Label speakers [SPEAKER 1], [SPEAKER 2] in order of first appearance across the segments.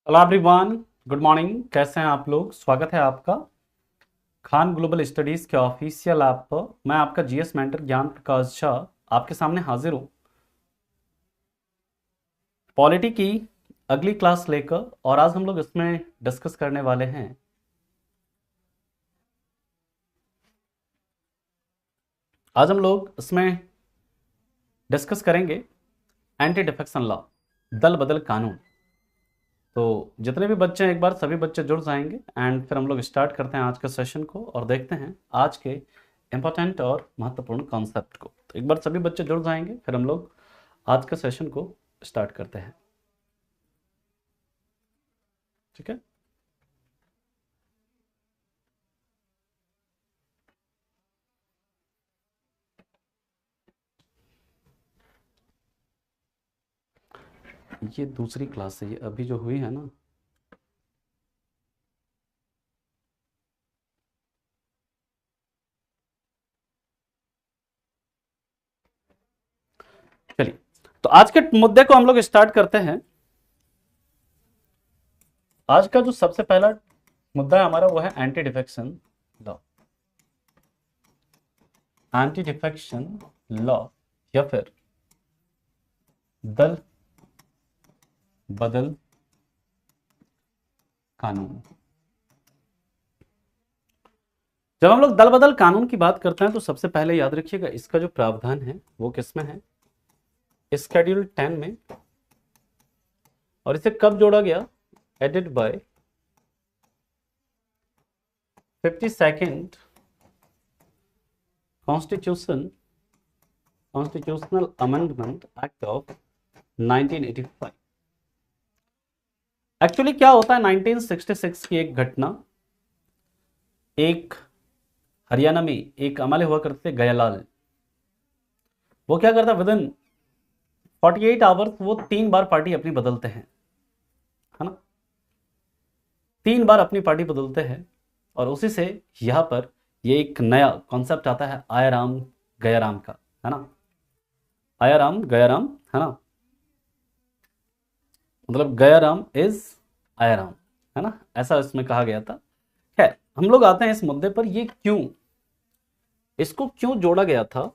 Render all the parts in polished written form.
[SPEAKER 1] Hello everyone, good morning. कैसे हैं आप लोग? स्वागत है आपका खान ग्लोबल स्टडीज के ऑफिशियल ऐप पर। मैं आपका जीएस मेंटर ज्ञान प्रकाश झा आपके सामने हाजिर हूँ पॉलिटी की अगली क्लास लेकर। और आज हम लोग इसमें डिस्कस करने वाले हैं आज हम लोग इसमें डिस्कस करेंगे एंटी डिफेक्शन लॉ, दल बदल कानून। तो जितने भी बच्चे हैं एक बार सभी बच्चे जुड़ जाएंगे एंड फिर हम लोग स्टार्ट करते हैं आज के सेशन को और देखते हैं आज के इंपॉर्टेंट और महत्वपूर्ण कॉन्सेप्ट को। तो एक बार सभी बच्चे जुड़ जाएंगे फिर हम लोग आज के सेशन को स्टार्ट करते हैं। ठीक है, ये दूसरी क्लास है, ये अभी जो हुई है ना। चलिए, तो आज के मुद्दे को हम लोग स्टार्ट करते हैं। आज का जो सबसे पहला मुद्दा है हमारा वो है anti defection law. Anti defection law या फिर दल बदल कानून। जब हम लोग दल बदल कानून की बात करते हैं तो सबसे पहले याद रखिएगा इसका जो प्रावधान है वो किसमें है? स्केड्यूल 10 में। और इसे कब जोड़ा गया? Added by 52nd constitutional amendment act of 1985। Actually क्या होता है, 1966 की एक घटना, एक हरियाणा में एक एमएलए हुआ करते गयालाल। वो क्या करता, विद इन 48 आवर्स वो 3 बार पार्टी अपनी बदलते हैं, है ना। 3 बार अपनी पार्टी बदलते हैं और उसी से यहां पर ये एक नया कॉन्सेप्ट आता है आयाराम गयाराम का, है ना। आयाराम गयाराम, है ना, मतलब गयाराम इज आयाराम, है ना, ऐसा इसमें कहा गया था। खैर, हम लोग आते हैं इस मुद्दे पर, ये क्यों, इसको क्यों जोड़ा गया था।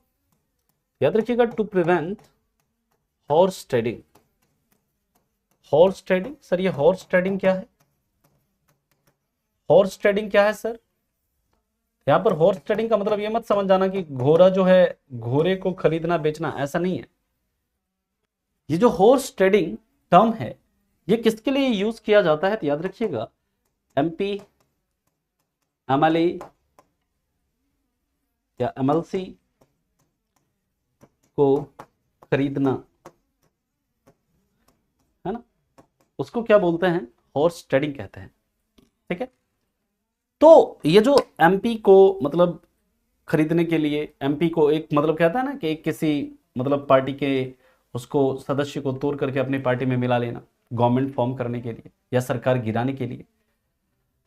[SPEAKER 1] याद रखिएगा, to prevent horse trading. Horse trading, sir ये हॉर्स ट्रेडिंग क्या है? हॉर्स ट्रेडिंग क्या है सर? यहां पर हॉर्स ट्रेडिंग का मतलब ये मत समझ जाना कि घोड़ा जो है, घोड़े को खरीदना बेचना, ऐसा नहीं है। ये जो हॉर्स ट्रेडिंग टर्म है ये किसके लिए यूज किया जाता है? तो याद रखिएगा, एमपी, एमएलए या एमएलसी को खरीदना, है ना, उसको क्या बोलते हैं? हॉर्स ट्रेडिंग कहते हैं। ठीक है, तो ये जो एमपी को मतलब खरीदने के लिए, एमपी को एक मतलब कहता है ना कि एक किसी मतलब पार्टी के उसको सदस्य को तोड़ करके अपनी पार्टी में मिला लेना, गवर्नमेंट फॉर्म करने के लिए या सरकार गिराने के लिए।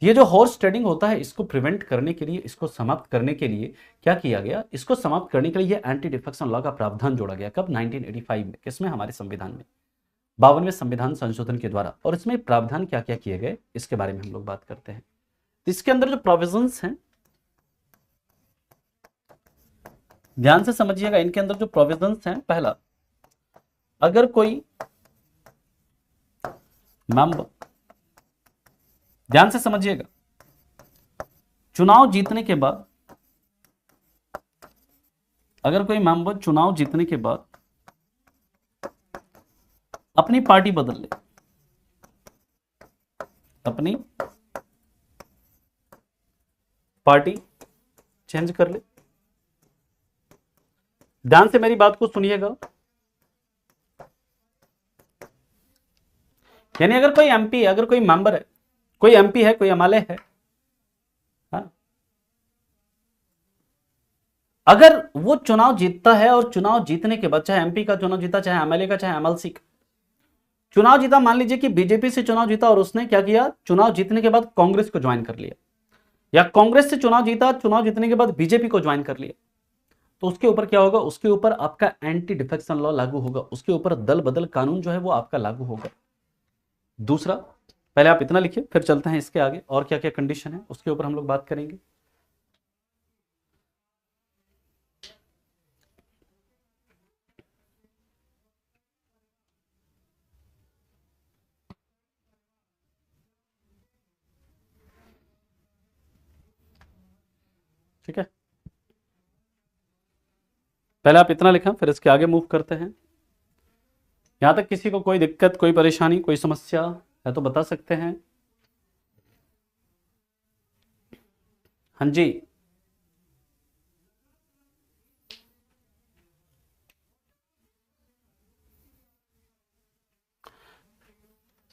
[SPEAKER 1] ये जो हॉर्स ट्रेडिंग होता है इसको प्रिवेंट करने के लिए, इसको समाप्त करने के लिए क्या किया गया? इसको समाप्त करने के लिए ये एंटी डिफेक्शन लॉ का प्रावधान जोड़ा गया। कब? 1985 में। किसमें? हमारे संविधान में, 52वें संविधान संशोधन के द्वारा। और इसमें प्रावधान क्या क्या किए गए इसके बारे में हम लोग बात करते हैं। तो इसके अंदर जो प्रोविजंस हैं ध्यान से समझिएगा। इनके अंदर जो प्रोविजंस हैं, पहला, अगर कोई मेंबर, ध्यान से समझिएगा, चुनाव जीतने के बाद, अगर कोई मेंबर चुनाव जीतने के बाद अपनी पार्टी बदल ले, अपनी पार्टी चेंज कर ले, ध्यान से मेरी बात को सुनिएगा। यानी अगर कोई एमपी, अगर कोई मेंबर है, कोई एमपी है, कोई एमएलए है, हाँ? अगर वो चुनाव जीतता है और चुनाव जीतने के बाद, चाहे एमपी का चुनाव जीता, चाहे एमएलए का, चाहे एमएलसी का चुनाव जीता, मान लीजिए कि बीजेपी से चुनाव जीता और उसने क्या किया, चुनाव जीतने के बाद कांग्रेस को ज्वाइन कर लिया, या कांग्रेस से चुनाव जीता, चुनाव जीतने के बाद बीजेपी को ज्वाइन कर लिया, तो उसके ऊपर क्या होगा? उसके ऊपर आपका एंटी डिफेक्शन लॉ लागू होगा, उसके ऊपर दल बदल कानून जो है वो आपका लागू होगा। दूसरा, पहले आप इतना लिखिए, फिर चलते हैं इसके आगे और क्या क्या कंडीशन है उसके ऊपर हम लोग बात करेंगे। ठीक है, पहले आप इतना लिखें, फिर इसके आगे मूव करते हैं। यहां तक किसी को कोई दिक्कत, कोई परेशानी, कोई समस्या है तो बता सकते हैं। हाँ जी,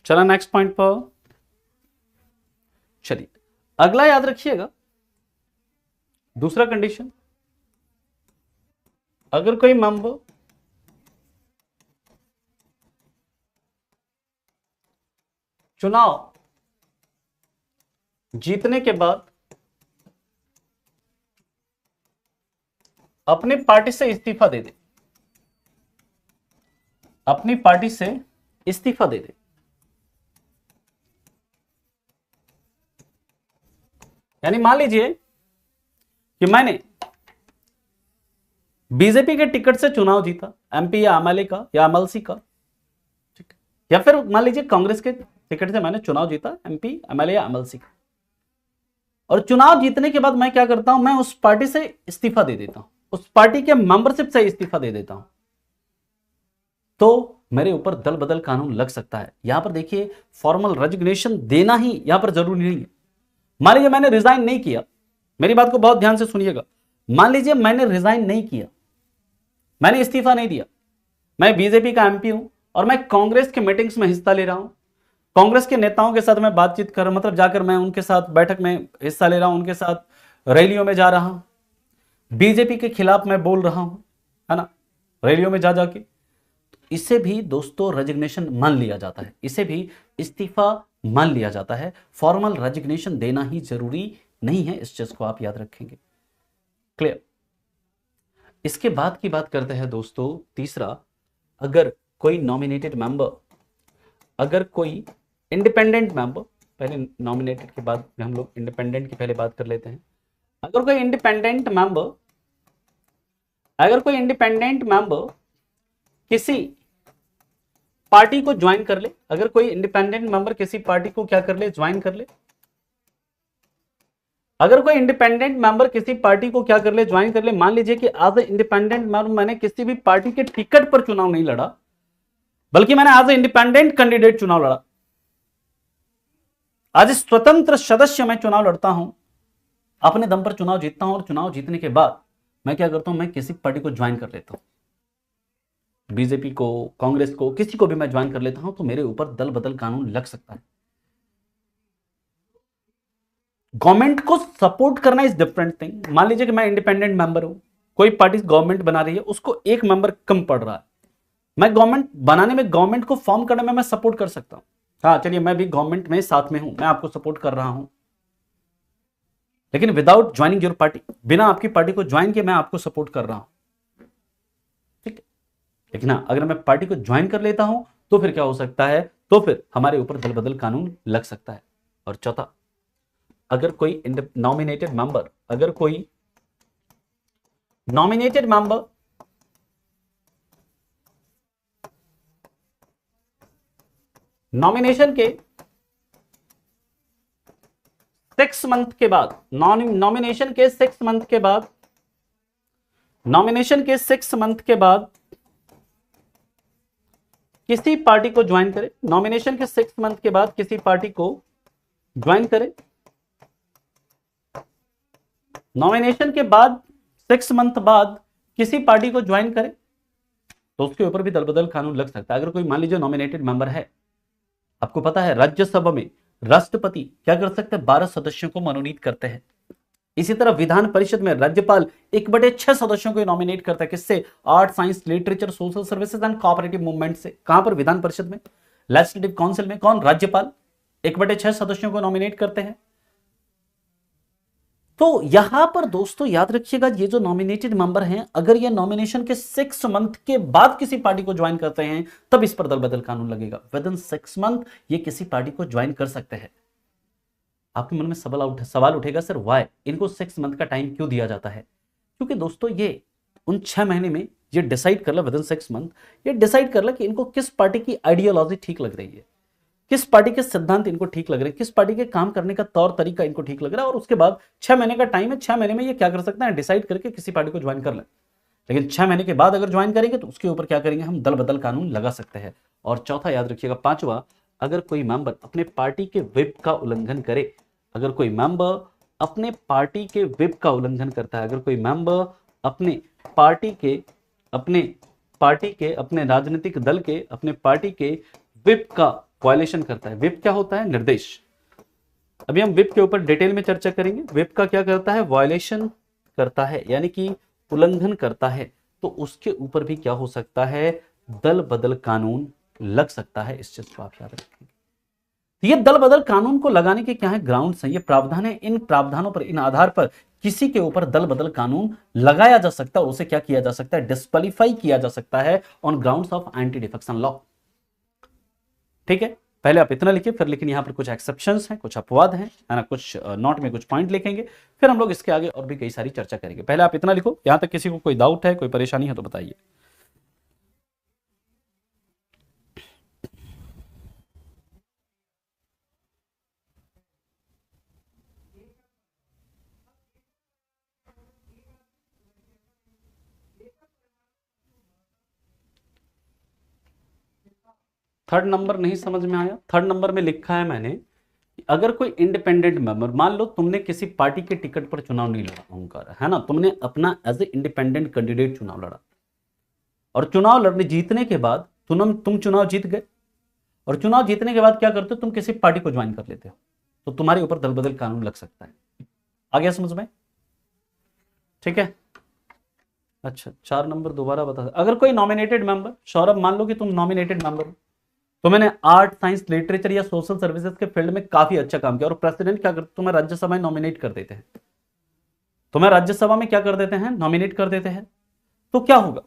[SPEAKER 1] चला नेक्स्ट पॉइंट पर। चलिए अगला याद रखिएगा, दूसरा कंडीशन, अगर कोई मेंबर चुनाव जीतने के बाद अपनी पार्टी से इस्तीफा दे दे, अपनी पार्टी से इस्तीफा दे दे, यानी मान लीजिए कि मैंने बीजेपी के टिकट से चुनाव जीता, एमपी या एमएलए का या एमएलसी का, ठीक है, या फिर मान लीजिए कांग्रेस के टिकट से मैंने चुनाव जीता, एमपी एमएलए या एमएलसी का, और चुनाव जीतने के बाद मैं क्या करता हूं, मैं उस पार्टी से इस्तीफा दे देता हूं, उस पार्टी के मेंबरशिप से इस्तीफा दे देता हूं, तो मेरे ऊपर दल बदल कानून लग सकता है। यहां पर देखिए फॉर्मल रेजिग्नेशन देना ही यहां पर जरूरी नहीं है। मान लीजिए मैंने रिजाइन नहीं किया, मेरी बात को बहुत ध्यान से सुनिएगा, मान लीजिए मैंने रिजाइन नहीं किया, मैंने इस्तीफा नहीं दिया, मैं बीजेपी का एमपी हूं और मैं कांग्रेस के मीटिंग्स में हिस्सा ले रहा हूं, कांग्रेस के नेताओं के साथ मैं बातचीत कर रहा, मतलब जाकर मैं उनके साथ बैठक में हिस्सा ले रहा हूं, उनके साथ रैलियों में जा रहा हूं, बीजेपी के खिलाफ मैं बोल रहा हूं, है ना, रैलियों में जा जाके, इसे भी दोस्तों रेजिग्नेशन मान लिया जाता है, इसे भी इस्तीफा मान लिया जाता है। फॉर्मल रेजिग्नेशन देना ही जरूरी नहीं है, इस चीज को आप याद रखेंगे। क्लियर। इसके बाद की बात करते हैं दोस्तों, तीसरा, अगर कोई नॉमिनेटेड मेंबर, अगर कोई इंडिपेंडेंट मेंबर, पहले नॉमिनेटेड के बाद हम लोग इंडिपेंडेंट की पहले बात कर लेते हैं। अगर कोई इंडिपेंडेंट मेंबर, अगर कोई इंडिपेंडेंट मेंबर किसी पार्टी को ज्वाइन कर ले, अगर कोई इंडिपेंडेंट मेंबर किसी पार्टी को क्या कर ले, ज्वाइन कर ले, अगर कोई इंडिपेंडेंट मेंबर किसी पार्टी को क्या कर ले, ज्वाइन कर ले, मान लीजिए कि एज ए इंडिपेंडेंट मेंबर मैंने किसी भी पार्टी के टिकट पर चुनाव नहीं लड़ा, बल्कि मैंने एज ए इंडिपेंडेंट कैंडिडेट चुनाव लड़ा, आज स्वतंत्र सदस्य मैं चुनाव लड़ता हूं, अपने दम पर चुनाव जीतता हूं, और चुनाव जीतने के बाद मैं क्या करता हूं, मैं किसी पार्टी को ज्वाइन कर लेता हूं, बीजेपी को, कांग्रेस को, किसी को भी मैं ज्वाइन कर लेता हूं, तो मेरे ऊपर दल बदल कानून लग सकता है। गवर्नमेंट को सपोर्ट करना इज डिफरेंट थिंग। मान लीजिए कि मैं इंडिपेंडेंट मेंबर हूं, कोई पार्टी गवर्नमेंट बना रही है, उसको एक मेंबर कम पड़ रहा है, मैं गवर्नमेंट बनाने में, गवर्नमेंट को फॉर्म करने में मैं सपोर्ट कर सकता हूं, हाँ चलिए मैं भी गवर्नमेंट में साथ में हूं, मैं आपको सपोर्ट कर रहा हूं, लेकिन विदाउट ज्वाइनिंग योर पार्टी, बिना आपकी पार्टी को ज्वाइन किए मैं आपको सपोर्ट कर रहा हूं, ठीक है। लेकिन हाँ, अगर मैं पार्टी को ज्वाइन कर लेता हूं तो फिर क्या हो सकता है, तो फिर हमारे ऊपर दल बदल कानून लग सकता है। और चौथा, अगर कोई नॉमिनेटेड मेंबर, अगर कोई नॉमिनेटेड मेंबर नॉमिनेशन के 6 मंथ के बाद, नॉमिनेशन के 6 मंथ के बाद, नॉमिनेशन के 6 मंथ के बाद किसी पार्टी को ज्वाइन करे, नॉमिनेशन के 6 मंथ के बाद किसी पार्टी को ज्वाइन करे, नॉमिनेशन के बाद 6 मंथ बाद किसी पार्टी को ज्वाइन करे, तो उसके ऊपर भी दल बदल कानून लग सकता है। अगर कोई मान लीजिए नॉमिनेटेड मेंबर है, आपको पता है राज्यसभा में राष्ट्रपति क्या कर सकते हैं, 12 सदस्यों को मनोनीत करते हैं। इसी तरह विधान परिषद में राज्यपाल 1/6 सदस्यों को नॉमिनेट करता है, किससे, art, science, literature, social services and cooperative movement से। कहां पर, विधान परिषद में, लेजिस्लेटिव काउंसिल में कौन, राज्यपाल 1/6 सदस्यों को नॉमिनेट करते हैं। तो यहां पर दोस्तों याद रखिएगा, ये जो नॉमिनेटेड मेंबर हैं, अगर ये नॉमिनेशन के 6 मंथ के बाद किसी पार्टी को ज्वाइन करते हैं तब इस पर दल बदल कानून लगेगा। विद इन 6 मंथ ये किसी पार्टी को ज्वाइन कर सकते हैं। आपके मन में सवाल उठेगा, सर वाई इनको 6 मंथ का टाइम क्यों दिया जाता है? क्योंकि दोस्तों ये उन 6 महीने में ये डिसाइड कर ला, विद इन 6 मंथ ये डिसाइड कर ला कि इनको किस पार्टी की आइडियोलॉजी ठीक लग रही है, किस पार्टी के सिद्धांत इनको ठीक लग रहे हैं, किस पार्टी के काम करने का तौर तरीका इनको ठीक लग रहा है, और उसके बाद 6 महीने का टाइम है, 6 महीने में ये क्या कर सकते हैं, डिसाइड करके किसी पार्टी को ज्वाइन कर लें। लेकिन 6 महीने के बाद अगर ज्वाइन करेंगे तो उसके ऊपर क्या करेंगे, हम दल बदल कानून लगा सकते हैं। और चौथा याद रखिएगा, पांचवा, अगर कोई मेंबर अपने पार्टी के व्हिप का उल्लंघन करे, अगर कोई मेंबर अपने पार्टी के व्हिप का उल्लंघन करता है, अगर कोई मेंबर अपने अपने राजनीतिक दल के, अपने पार्टी के व्हिप का वायलेशन करता है। व्हिप क्या होता है, निर्देश। अभी हम व्हिप के ऊपर डिटेल में चर्चा करेंगे। व्हिप का क्या करता है, वायलेशन करता है, यानी कि उल्लंघन करता है, तो उसके ऊपर भी क्या हो सकता है, दल बदल कानून लग सकता है। इस चीज को आप याद रखेंगे। ये दल बदल कानून को लगाने के क्या है ग्राउंड्स हैं, ये प्रावधान है। इन प्रावधानों पर, इन आधार पर किसी के ऊपर दल बदल कानून लगाया जा सकता है, उसे क्या किया जा सकता है, डिस्क्वालीफाई किया जा सकता है on grounds of anti defection law. ठीक है, पहले आप इतना लिखिए, फिर लेकिन यहां पर कुछ एक्सेप्शंस हैं, कुछ अपवाद हैं, है ना, कुछ नोट में कुछ पॉइंट लिखेंगे, फिर हम लोग इसके आगे और भी कई सारी चर्चा करेंगे। पहले आप इतना लिखो। यहां तक किसी को कोई डाउट है, कोई परेशानी है तो बताइए। थर्ड नंबर नहीं समझ में आया? थर्ड नंबर में लिखा है मैंने, अगर कोई इंडिपेंडेंट मेंबर, मान लो तुमने किसी पार्टी के टिकट पर चुनाव नहीं लड़ा, ओंकार, है ना, तुमने अपना एज ए इंडिपेंडेंट कैंडिडेट चुनाव लड़ा, और चुनाव लड़ने जीतने के बाद तुम चुनाव जीत गए, और चुनाव जीतने के बाद क्या करते हो, तुम किसी पार्टी को ज्वाइन कर लेते हो, तो तुम्हारे ऊपर दल बदल कानून लग सकता है। आ गया समझ में? ठीक है, अच्छा 4 नंबर दोबारा बता। अगर कोई नॉमिनेटेड मेंबर, सौरभ मान लो कि तुम नॉमिनेटेड मेंबर हो, तो मैंने आर्ट, साइंस, लिटरेचर या सोशल सर्विसेज के फील्ड में काफी अच्छा काम किया, और प्रेसिडेंट क्या करते, तुम्हें राज्यसभा में नॉमिनेट कर देते हैं, तुम्हें राज्यसभा में क्या कर देते हैं, नॉमिनेट कर देते हैं। तो क्या होगा,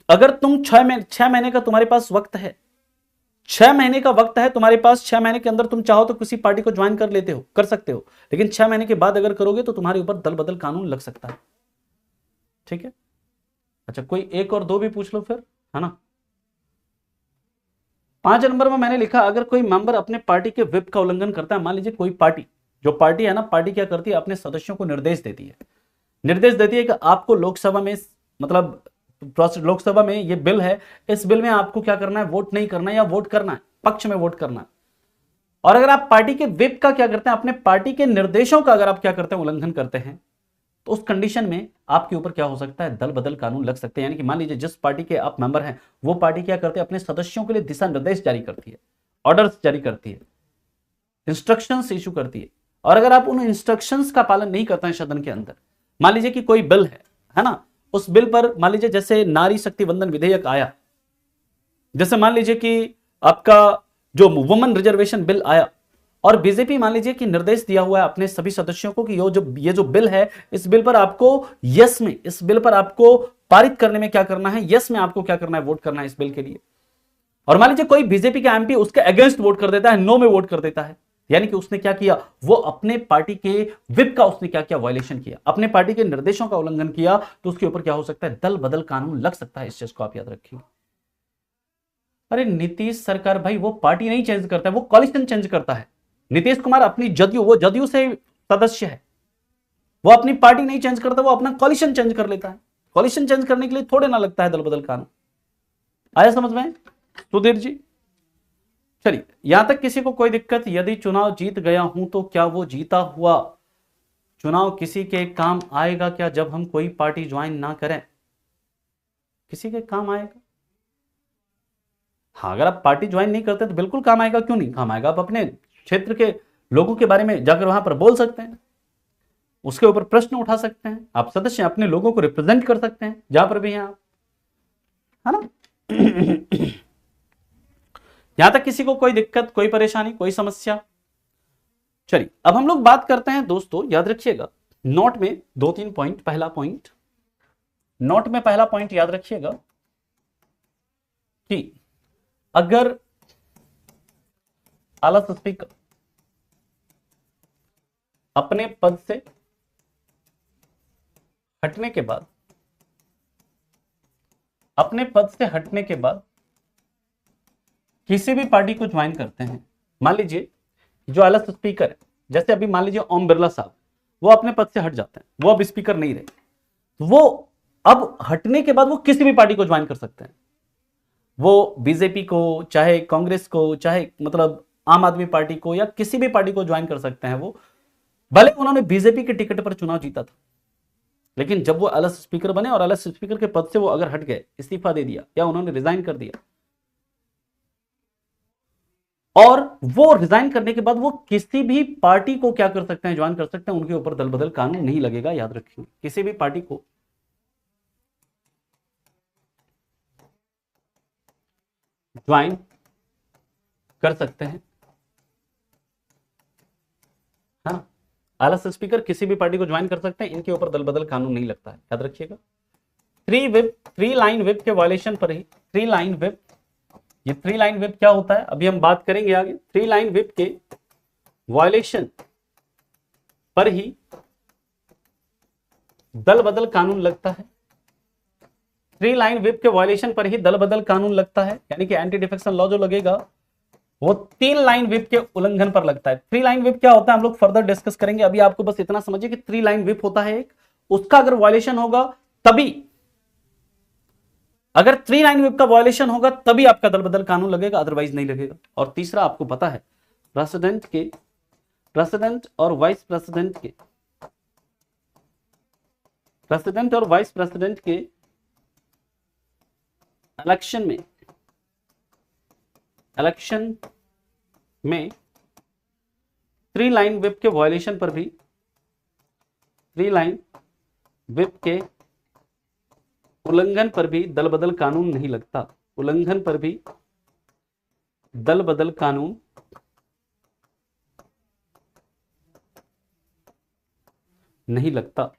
[SPEAKER 1] अगर तुम 6 महीने का तुम्हारे पास वक्त है, 6 महीने का वक्त है तुम्हारे पास, 6 महीने के अंदर तुम चाहो तो किसी पार्टी को ज्वाइन कर लेते हो, कर सकते हो, लेकिन 6 महीने के बाद अगर करोगे तो तुम्हारे ऊपर दल बदल कानून लग सकता है। ठीक है, अच्छा कोई 1 और 2 भी पूछ लो फिर, है ना। 5 नंबर में मैंने लिखा, अगर कोई मेंबर अपने पार्टी के व्हिप का उल्लंघन करता है, मान लीजिए कोई पार्टी, जो पार्टी है ना, पार्टी क्या करती है, अपने सदस्यों को निर्देश देती है, कि आपको लोकसभा में, मतलब लोकसभा में ये बिल है, इस बिल में आपको क्या करना है, वोट नहीं करना है, या वोट करना है, पक्ष में वोट करना है। और अगर आप पार्टी के व्हिप का क्या करते हैं, अपने पार्टी के निर्देशों का अगर आप क्या करते हैं, उल्लंघन करते हैं, तो उस कंडीशन में आपके ऊपर क्या हो सकता है, दल बदल कानून लग सकते हैं। यानी कि मान लीजिए जिस पार्टी के आप मेंबर हैं, वो पार्टी क्या करते हैं, अपने सदस्यों के लिए दिशा निर्देश जारी करती है, ऑर्डर्स जारी करती है, इंस्ट्रक्शंस इशू करती है, और अगर आप उन इंस्ट्रक्शंस का पालन नहीं करते हैं सदन के अंदर, मान लीजिए कि कोई बिल है ना, उस बिल पर मान लीजिए जैसे नारी शक्ति वंदन विधेयक आया, जैसे मान लीजिए कि आपका जो वुमेन रिजर्वेशन बिल आया, और बीजेपी मान लीजिए कि निर्देश दिया हुआ है अपने सभी सदस्यों को कि ये जो बिल है, इस बिल पर आपको इस बिल पर आपको पारित करने में क्या करना है, यस में आपको क्या करना है, वोट करना है इस बिल के लिए। और मान लीजिए कोई बीजेपी का एमपी उसके अगेंस्ट वोट कर देता है, नो में वोट कर देता है, यानी कि उसने क्या किया, वो अपने पार्टी के व्हिप का उसने क्या किया, वायलेशन किया, अपने पार्टी के निर्देशों का उल्लंघन किया, तो उसके ऊपर क्या हो सकता है, दल बदल कानून लग सकता है। इस चीज को आप याद रखिए। अरे नीतीश सरकार भाई वो पार्टी नहीं चेंज करता है, वो कॉलिशन चेंज करता है। नीतीश कुमार अपनी जदयू, वो जदयू से सदस्य है, वो अपनी पार्टी नहीं चेंज करता, वो अपना कॉलिशन चेंज कर लेता है। कॉलिशन चेंज करने के लिए थोड़े ना लगता है दल बदल कानून। आया समझ में सुधीर जी? चलिए, यहां तक किसी को कोई दिक्कत? यदि चुनाव जीत गया हूं तो क्या वो जीता हुआ चुनाव किसी के काम आएगा क्या, जब हम कोई पार्टी ज्वाइन ना करें? किसी के काम आएगा? हाँ, अगर आप पार्टी ज्वाइन नहीं करते तो बिल्कुल काम आएगा। क्यों नहीं काम आएगा? आप अपने क्षेत्र के लोगों के बारे में जाकर वहां पर बोल सकते हैं, उसके ऊपर प्रश्न उठा सकते हैं, आप सदस्य अपने लोगों को रिप्रेजेंट कर सकते हैं जहां पर भी हैं आप, है ना। यहां तक किसी को कोई दिक्कत, कोई परेशानी, कोई समस्या? चलिए अब हम लोग बात करते हैं दोस्तों, याद रखिएगा नोट में 2-3 पॉइंट। पहला पॉइंट, नोट में पहला पॉइंट याद रखिएगा कि अगर आला स्पीकर अपने पद से हटने के बाद, किसी भी पार्टी को ज्वाइन करते हैं, मान लीजिए जो आला स्पीकर है, जैसे अभी मान लीजिए ओम बिरला साहब, वो अपने पद से हट जाते हैं, वो अब स्पीकर नहीं रहे, तो वो अब हटने के बाद वो किसी भी पार्टी को ज्वाइन कर सकते हैं। वो बीजेपी को, चाहे कांग्रेस को, चाहे मतलब आम आदमी पार्टी को, या किसी भी पार्टी को ज्वाइन कर सकते हैं। वो भले उन्होंने बीजेपी के टिकट पर चुनाव जीता था, लेकिन जब वो आला स्पीकर बने और आला स्पीकर के पद से वो अगर हट गए, इस्तीफा दे दिया या उन्होंने रिजाइन कर दिया, और वो रिजाइन करने के बाद वो किसी भी पार्टी को क्या कर सकते हैं, ज्वाइन कर सकते हैं, उनके ऊपर दल बदल कानून नहीं लगेगा, याद रखिए। किसी भी पार्टी को ज्वाइन कर सकते हैं, हाँ, आला स्पीकर किसी भी पार्टी को ज्वाइन कर सकते हैं, इनके ऊपर दल बदल कानून नहीं लगता है, याद रखिएगा। थ्री लाइन व्हिप के वायलेशन पर ही, थ्री लाइन व्हिप, ये थ्री लाइन व्हिप क्या होता है अभी हम बात करेंगे आगे। थ्री लाइन व्हिप के वायलेशन पर ही दल बदल कानून लगता है। थ्री लाइन व्हिप के वायलेशन पर ही दल बदल कानून लगता है, यानी कि एंटी डिफेक्शन लॉ जो लगेगा वो 3 लाइन व्हिप के उल्लंघन पर लगता है। थ्री लाइन व्हिप क्या होता है हम लोग फर्दर डिस्कस करेंगे, अभी आपको बस इतना समझिए कि थ्री लाइन व्हिप होता है एक, उसका अगर वायलेशन होगा तभी, अगर थ्री लाइन व्हिप का वायलेशन होगा तभी आपका दल बदल कानून लगेगा, अदरवाइज नहीं लगेगा। और तीसरा आपको पता है, प्रेसिडेंट और वाइस प्रेसिडेंट के इलेक्शन में थ्री लाइन व्हिप के वायलेशन पर भी, थ्री लाइन व्हिप के उल्लंघन पर भी दल बदल कानून नहीं लगता, उल्लंघन पर भी दल बदल कानून नहीं लगता।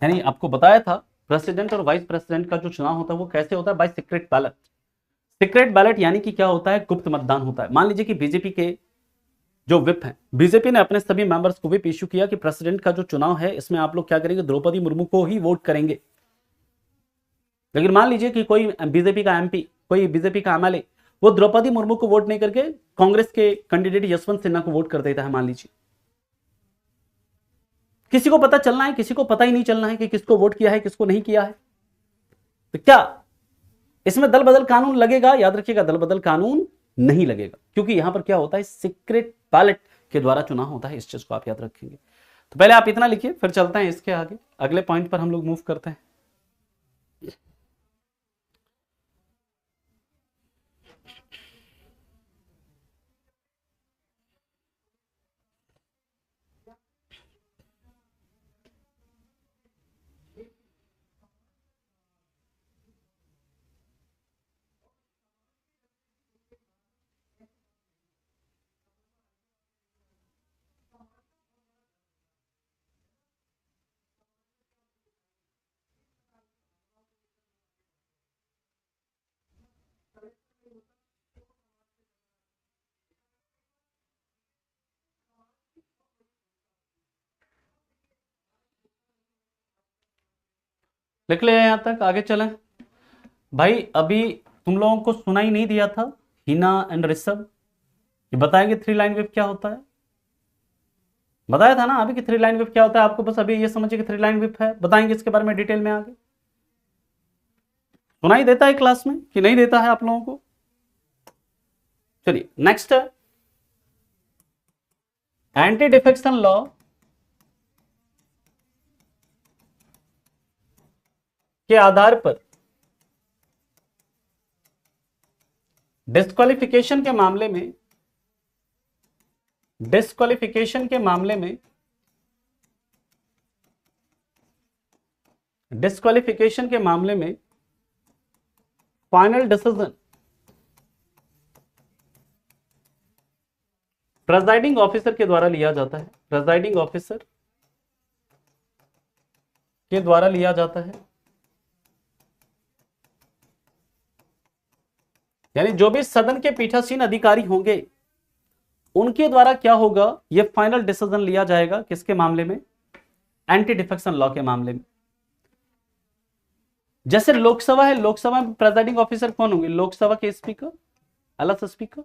[SPEAKER 1] यानी आपको बताया था प्रेसिडेंट और वाइस प्रेसिडेंट का जो चुनाव होता है वो कैसे होता है, by secret ballot. Secret ballot यानी कि क्या होता है, गुप्त मतदान होता है। मान लीजिए कि बीजेपी के जो विप है, बीजेपी ने अपने सभी मेंबर्स को विप इश्यू किया कि प्रेसिडेंट का जो चुनाव है इसमें आप लोग क्या करेंगे, द्रौपदी मुर्मू को ही वोट करेंगे। लेकिन मान लीजिए कि कोई बीजेपी का एमपी, कोई बीजेपी का एमएलए, वो द्रौपदी मुर्मू को वोट नहीं करके कांग्रेस के कैंडिडेट यशवंत सिन्हा को वोट कर देता है। मान लीजिए किसी को पता चलना है, किसी को पता ही नहीं चलना है कि किसको वोट किया है, किसको नहीं किया है, तो क्या इसमें दल बदल कानून लगेगा? याद रखिएगा, दल बदल कानून नहीं लगेगा, क्योंकि यहां पर क्या होता है, सीक्रेट बैलेट के द्वारा चुनाव होता है। इस चीज को आप याद रखेंगे। तो पहले आप इतना लिखिए, फिर चलते हैं इसके आगे, अगले पॉइंट पर हम लोग मूव करते हैं। लिख ले यहां तक, आगे चलें। भाई अभी तुम लोगों को सुना ही नहीं दिया था, हिना एंड ऋषभ ये बताएंगे थ्री लाइन वेव क्या होता है। बताया था ना अभी कि थ्री लाइन वेव क्या होता है, आपको बस अभी ये समझिए कि थ्री लाइन वेव है, बताएंगे इसके बारे में डिटेल में आगे। सुनाई देता है क्लास में कि नहीं देता है आप लोगों को? चलिए नेक्स्ट है एंटी डिफेक्शन लॉ के आधार पर डिस्क्वालिफिकेशन के मामले में, डिस्क्वालिफिकेशन के मामले में, डिस्क्वालिफिकेशन के मामले में फाइनल डिसीजन प्रेजाइडिंग ऑफिसर के द्वारा लिया जाता है, प्रेजाइडिंग ऑफिसर के द्वारा लिया जाता है। यानी जो भी सदन के पीठासीन अधिकारी होंगे उनके द्वारा क्या होगा, यह फाइनल डिसीजन लिया जाएगा किसके मामले में, एंटी डिफेक्शन लॉ के मामले में। जैसे लोकसभा है, लोकसभा में प्रेजाइडिंग ऑफिसर कौन होंगे, लोकसभा के स्पीकर, अलग स्पीकर।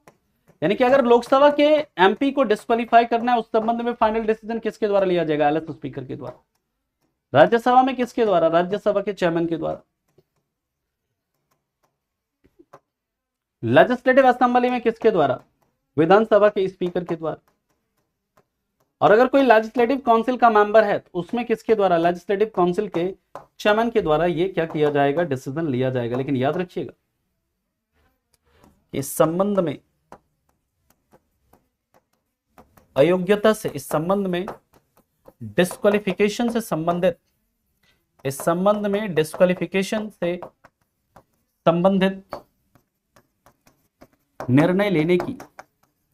[SPEAKER 1] यानी कि अगर लोकसभा के एमपी को डिस्क्वालीफाई करना है, उस संबंध में फाइनल डिसीजन किसके द्वारा लिया जाएगा, अलग स्पीकर के द्वारा। राज्यसभा में किसके द्वारा, राज्यसभा के चेयरमैन के द्वारा। लेजिस्लेटिव असेंबली में किसके द्वारा, विधानसभा के स्पीकर के द्वारा। और अगर कोई लेजिस्लेटिव काउंसिल का मेंबर है तो उसमें किसके द्वारा, लेजिस्लेटिव काउंसिल के चेयरमैन के द्वारा ये क्या किया जाएगा, डिसीजन लिया जाएगा। लेकिन याद रखिएगा इस संबंध में अयोग्यता से, इस संबंध में डिस्क्वालिफिकेशन से संबंधित, इस संबंध में डिस्क्वालिफिकेशन से संबंधित निर्णय लेने की,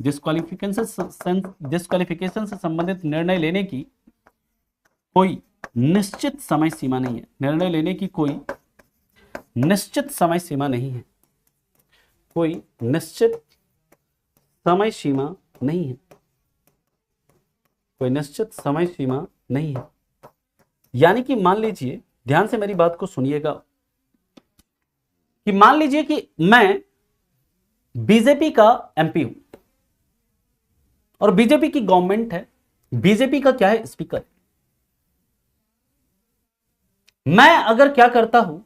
[SPEAKER 1] डिस्क्वालिफिकेशन से संबंधित निर्णय लेने की कोई निश्चित समय सीमा नहीं है। निर्णय लेने की कोई निश्चित समय सीमा नहीं है, कोई निश्चित समय सीमा नहीं है, कोई निश्चित समय सीमा नहीं है। यानी कि मान लीजिए, ध्यान से मेरी बात को सुनिएगा, कि मान लीजिए कि मैं बीजेपी का एमपी हूं और बीजेपी की गवर्नमेंट है, बीजेपी का क्या है, स्पीकर। मैं अगर क्या करता हूं,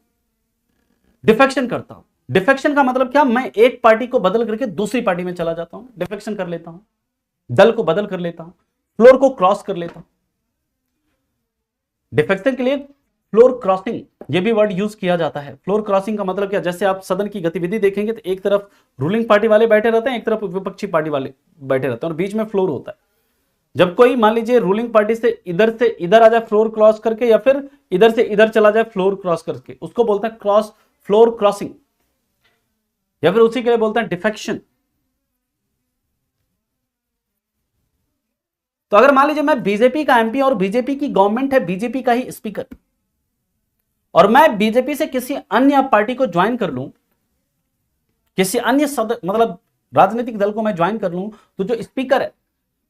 [SPEAKER 1] डिफेक्शन करता हूं। डिफेक्शन का मतलब क्या, मैं एक पार्टी को बदल करके दूसरी पार्टी में चला जाता हूं, डिफेक्शन कर लेता हूं, दल को बदल कर लेता हूं, फ्लोर को क्रॉस कर लेता हूं। डिफेक्शन के लिए फ्लोर क्रॉसिंग ये भी वर्ड यूज किया जाता है। फ्लोर क्रॉसिंग का मतलब क्या, जैसे आप सदन की गतिविधि देखेंगे तो एक तरफ रूलिंग पार्टी वाले बैठे रहते हैं, एक तरफ विपक्षी पार्टी वाले बैठे रहते हैं और बीच में फ्लोर होता है। जब कोई मान लीजिए रूलिंग पार्टी से इधर आ जाए फ्लोर क्रॉस करके, या फिर इधर से इधर चला जाए फ्लोर क्रॉस करके, उसको बोलते हैं क्रॉस फ्लोर क्रॉसिंग, या फिर उसी के लिए बोलते हैं डिफेक्शन। तो अगर मान लीजिए मैं बीजेपी का एमपी और बीजेपी की गवर्नमेंट है, बीजेपी का ही स्पीकर, और मैं बीजेपी से किसी अन्य पार्टी को ज्वाइन कर लूं, किसी अन्य मतलब राजनीतिक दल को मैं ज्वाइन कर लूं, तो जो स्पीकर है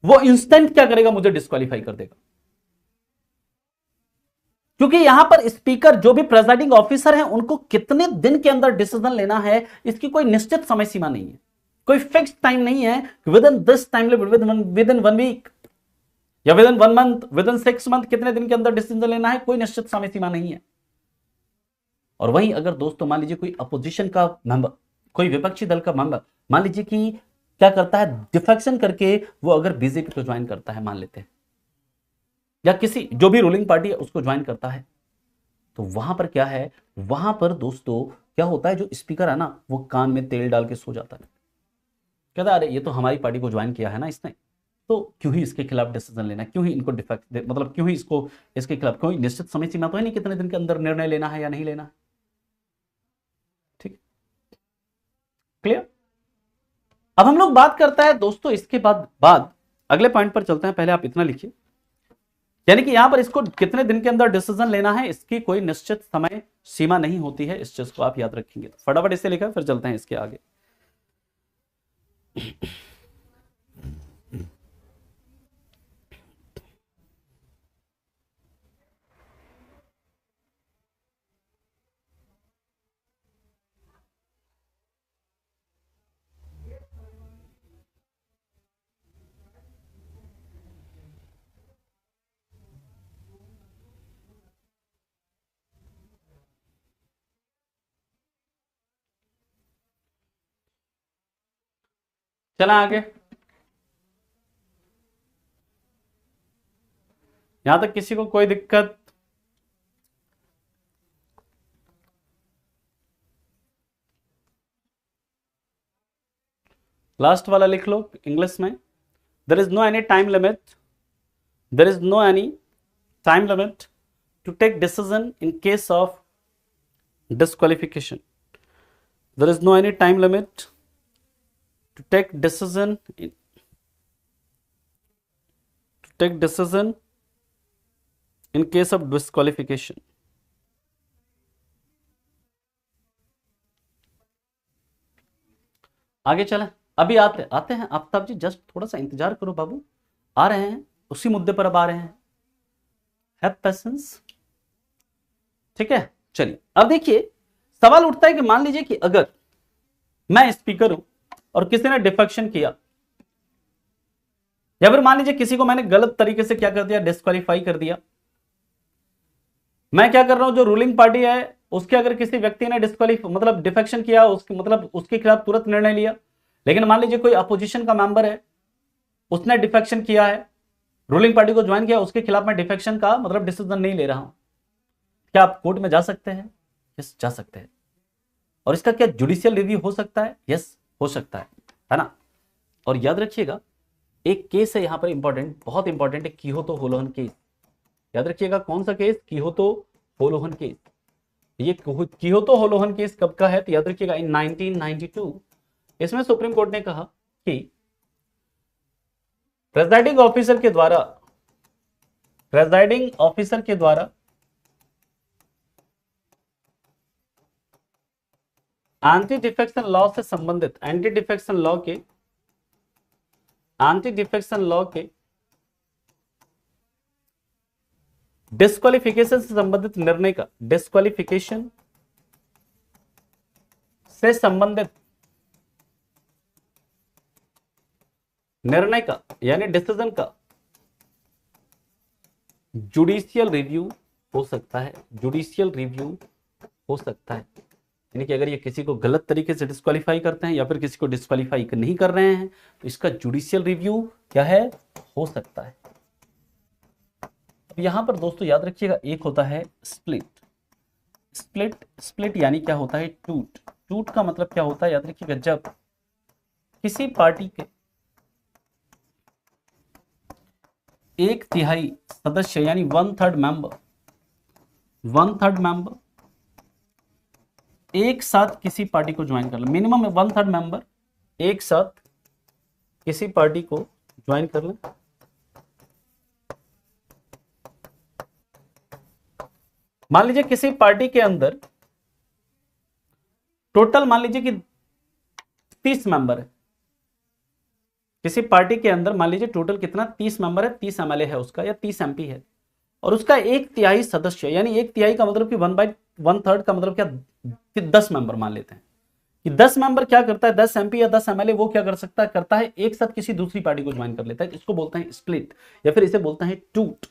[SPEAKER 1] वो इंस्टेंट क्या करेगा, मुझे डिस्क्वालीफाई कर देगा। क्योंकि यहां पर स्पीकर, जो भी प्रेजाइडिंग ऑफिसर हैं, उनको कितने दिन के अंदर डिसीजन लेना है इसकी कोई निश्चित समय सीमा नहीं है, कोई फिक्स टाइम नहीं है, within this time limit, within 1 week या within 1 month, within 6 month, कितने दिन के अंदर डिसीजन लेना है, कोई निश्चित समय सीमा नहीं है। और वहीं अगर दोस्तों मान लीजिए कोई अपोजिशन का मेंबर, कोई विपक्षी दल का मेंबर मान लीजिए कि क्या करता है, डिफेक्शन करके वो अगर बीजेपी को ज्वाइन करता है मान लेते हैं, या किसी जो भी रूलिंग पार्टी है उसको ज्वाइन करता है, तो वहां पर क्या है, वहां पर दोस्तों क्या होता है, जो स्पीकर है ना वो कान में तेल डाल के सो जाता है, कहता है अरे ये तो हमारी पार्टी को ज्वाइन किया है ना इसने, तो क्यों ही इसके खिलाफ डिसीजन लेना, क्यों ही इनको डिफेक्ट, मतलब क्यों ही इसको, इसके खिलाफ कोई निश्चित समय सीमा तो है नहीं कितने दिन के अंदर निर्णय लेना है या नहीं लेना है। ठीक, क्लियर। अब हम लोग बात करता है दोस्तों, इसके बाद अगले पॉइंट पर चलते हैं। पहले आप इतना लिखिए, यानी कि यहां पर इसको कितने दिन के अंदर डिसीजन लेना है इसकी कोई निश्चित समय सीमा नहीं होती है, इस चीज को आप याद रखेंगे। तो फटाफट इसे लिखा, फिर चलते हैं इसके आगे। चला आगे, यहां तक किसी को कोई दिक्कत? लास्ट वाला लिख लो इंग्लिश में, there is no any time limit, there is no any time limit to take decision in case of disqualification, there is no any time limit to take decision take decision in case of disqualification. आगे चला, अभी आते हैं आफ्ताब जी, just थोड़ा सा इंतजार करो बाबू, आ रहे हैं उसी मुद्दे पर, अब आ रहे हैं, हैव पेशेंस। ठीक है, चलिए अब देखिए सवाल उठता है कि मान लीजिए कि अगर मैं स्पीकर हूं और किसी ने डिफेक्शन किया, या फिर मान लीजिए किसी को मैंने गलत तरीके से क्या कर दिया, डिस्क्वालीफाई कर दिया। मैं क्या कर रहा हूं, जो रूलिंग पार्टी है उसके अगर किसी व्यक्ति ने मतलब डिफेक्शन किया, उसके मतलब उसके खिलाफ तुरंत निर्णय लिया। लेकिन मान लीजिए कोई अपोजिशन का मेंबर है, उसने डिफेक्शन किया है, रूलिंग पार्टी को ज्वाइन किया, उसके खिलाफ मैं डिफेक्शन का मतलब डिसीजन नहीं ले रहा हूं, क्या आप कोर्ट में जा सकते हैं? यस, जा सकते हैं। और इसका क्या जुडिशियल रिव्यू हो सकता है? यस, हो सकता है ना। और याद रखिएगा एक केस है यहां पर इंपॉर्टेंट, बहुत इंपॉर्टेंट है, कियोतो होलोहन केस। याद रखिएगा कौन सा केस? Kihoto Holohan case. ये कियोतो होलोहन केस कब का है? तो याद रखिएगा इन 1992। इसमें सुप्रीम कोर्ट ने कहा कि प्रेजाइडिंग ऑफिसर के द्वारा एंटी डिफेक्शन लॉ से संबंधित, एंटी डिफेक्शन लॉ के डिस्क्वालिफिकेशन से संबंधित निर्णय का, डिस्क्वालिफिकेशन से संबंधित निर्णय का यानी डिसीजन का जुडिशियल रिव्यू हो सकता है, जुडिशियल रिव्यू हो सकता है। यानी कि अगर ये किसी को गलत तरीके से डिस्क्वालीफाई करते हैं या फिर किसी को डिस्क्वालीफाई नहीं कर रहे हैं तो इसका जुडिशियल रिव्यू क्या है? हो सकता है। अब यहां पर दोस्तों याद रखिएगा एक होता है स्प्लिट। स्प्लिट यानी क्या होता है? टूट का मतलब क्या होता है? याद रखिएगा जब किसी पार्टी के 1/3 सदस्य यानी 1/3 मेंबर एक साथ किसी पार्टी को ज्वाइन कर ले, मिनिमम 1/3 मेंबर एक साथ किसी पार्टी को ज्वाइन कर ले। मान लीजिए किसी पार्टी के अंदर टोटल मान लीजिए कि 30 मेंबर है, किसी पार्टी के अंदर मान लीजिए टोटल कितना? 30 मेंबर है, 30 एमएलए है उसका या 30 एमपी है, और उसका 1/3 सदस्य यानी 1/3 का मतलब कि 1/3 का मतलब क्या? 10 मेंबर मान लेते हैं कि 10 मेंबर क्या करता है, 10 एमपी या 10 एमएलए वो क्या करता है एक साथ किसी दूसरी पार्टी को ज्वाइन कर लेता है। इसको बोलते हैं स्प्लिट या फिर इसे बोलते हैं टूट।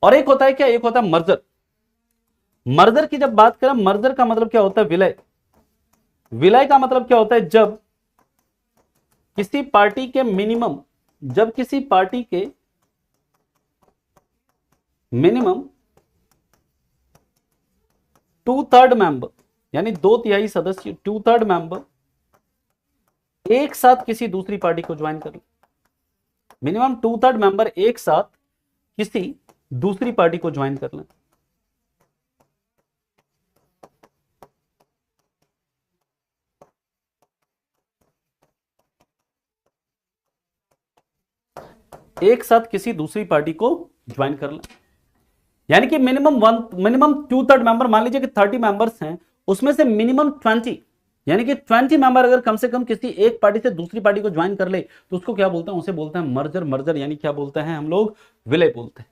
[SPEAKER 1] और एक होता है क्या? एक होता है मर्जर। मर्जर की जब बात करें, मर्जर का मतलब क्या होता है? विलय। विलय का मतलब क्या होता है? जब किसी पार्टी के मिनिमम 2/3 मेंबर यानी 2/3 सदस्य, 2/3 मेंबर एक साथ किसी दूसरी पार्टी को ज्वाइन कर ले। मिनिमम 2/3 मेंबर एक साथ किसी दूसरी पार्टी को ज्वाइन कर लें। एक साथ किसी दूसरी पार्टी को ज्वाइन कर लें, यानी कि मिनिमम 2/3 मेंबर, मान लीजिए कि 30 मेंबर्स हैं, उसमें से मिनिमम 20 यानी कि 20 मेंबर अगर कम से कम किसी एक पार्टी से दूसरी पार्टी को ज्वाइन कर ले तो उसको क्या बोलते हैं? उसे बोलते हैं मर्जर यानी क्या बोलते हैं हम लोग? विलय बोलते हैं।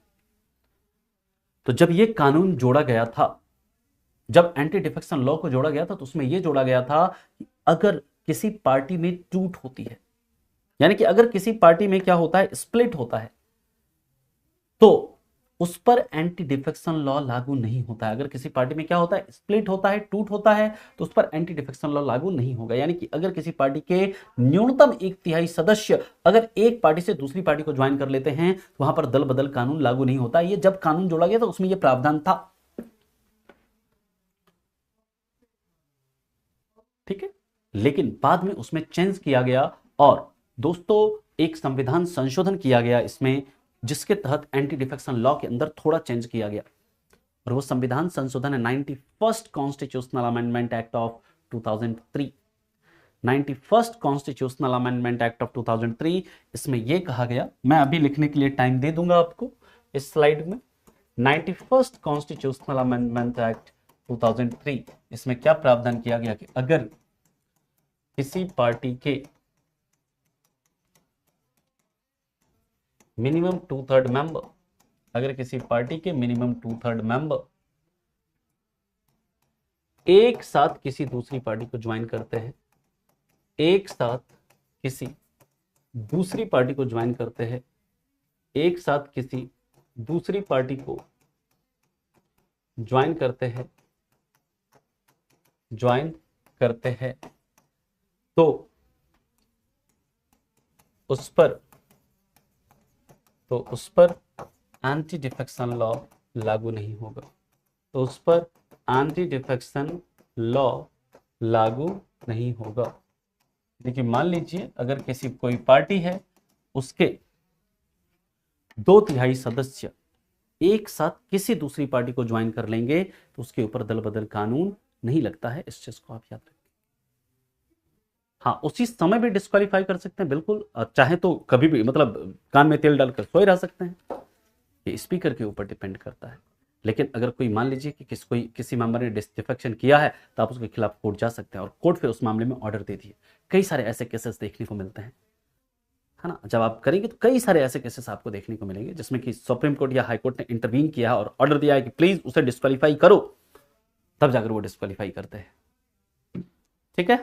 [SPEAKER 1] तो जब ये कानून जोड़ा गया था, जब एंटी डिफेक्शन लॉ को जोड़ा गया था, तो उसमें यह जोड़ा गया था कि अगर किसी पार्टी में टूट होती है, यानी कि अगर किसी पार्टी में क्या होता है? स्प्लिट होता है, तो उस पर एंटी डिफेक्शन लॉ लागू नहीं होता है। अगर किसी पार्टी में क्या होता है? स्प्लिट होता है, टूट होता है, तो उस पर एंटी डिफेक्शन लॉ लागू नहीं होगा। यानी कि अगर किसी पार्टी के न्यूनतम 1/3 सदस्य अगर एक पार्टी से दूसरी पार्टी को ज्वाइन कर लेते हैं तो वहां पर दल बदल कानून लागू नहीं होता। ये जब कानून जोड़ा गया था उसमें यह प्रावधान था। ठीक है, लेकिन बाद में उसमें चेंज किया गया और दोस्तों एक संविधान संशोधन किया गया इसमें, जिसके तहत एंटी डिफेक्शन लॉ के अंदर थोड़ा चेंज किया गया, और वो संविधान संशोधन है 91st constitutional amendment act of 2003। 91st constitutional amendment act of 2003, इसमें यह कहा गया, मैं अभी लिखने के लिए टाइम दे दूंगा आपको इस स्लाइड में। 91st कॉन्स्टिट्यूशनल अमेंडमेंट एक्ट 2003, इसमें क्या प्रावधान किया गया कि अगर किसी पार्टी के मिनिमम 2/3 मेंबर, अगर किसी पार्टी के मिनिमम 2/3 मेंबर एक साथ किसी दूसरी पार्टी को ज्वाइन करते हैं, एक साथ किसी दूसरी पार्टी को ज्वाइन करते हैं, एक साथ किसी दूसरी पार्टी को ज्वाइन करते हैं, तो उस पर एंटी डिफेक्शन लॉ लागू नहीं होगा, तो उस पर एंटी डिफेक्शन लॉ लागू नहीं होगा। देखिए मान लीजिए अगर कोई पार्टी है, उसके 2/3 सदस्य एक साथ किसी दूसरी पार्टी को ज्वाइन कर लेंगे तो उसके ऊपर दल बदल कानून नहीं लगता है। इस चीज को आप याद रखें। हाँ, उसी समय भी डिस्क्वालीफाई कर सकते हैं, बिल्कुल, चाहे तो कभी भी, मतलब कान में तेल डालकर सोए रह सकते हैं, ये स्पीकर के ऊपर डिपेंड करता है। लेकिन अगर कोई मान लीजिए कि किसी मेंबर ने डिफेक्शन किया है तो आप उसके खिलाफ कोर्ट जा सकते हैं और कोर्ट फिर उस मामले में ऑर्डर दे दिए। कई सारे ऐसे केसेस देखने को मिलते हैं, है ना। जब आप करेंगे तो कई सारे ऐसे केसेस आपको देखने को मिलेंगे जिसमें कि सुप्रीम कोर्ट या हाई कोर्ट ने इंटरवीन किया और ऑर्डर दिया है कि प्लीज उसे डिस्क्वालीफाई करो, तब जाकर वो डिस्क्वालीफाई करते हैं। ठीक है,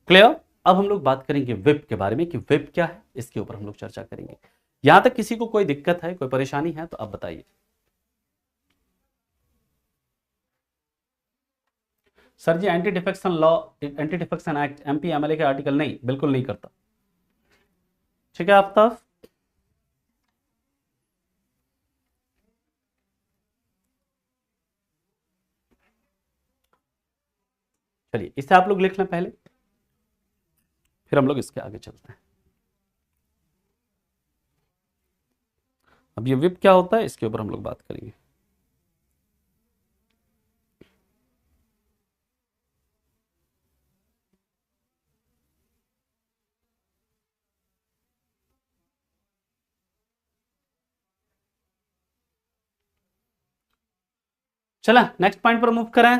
[SPEAKER 1] क्लियर। अब हम लोग बात करेंगे व्हिप के बारे में कि व्हिप क्या है, इसके ऊपर हम लोग चर्चा करेंगे। यहां तक किसी को कोई दिक्कत है, कोई परेशानी है तो आप बताइए। सर जी anti defection law, anti defection act MP MLA के आर्टिकल नहीं, बिल्कुल नहीं करता। ठीक है आफ्ताब, चलिए इसे आप लोग लिख लें पहले, फिर हम लोग इसके आगे चलते हैं। अब ये व्हिप क्या होता है इसके ऊपर हम लोग बात करेंगे। चला नेक्स्ट पॉइंट पर मूव करें।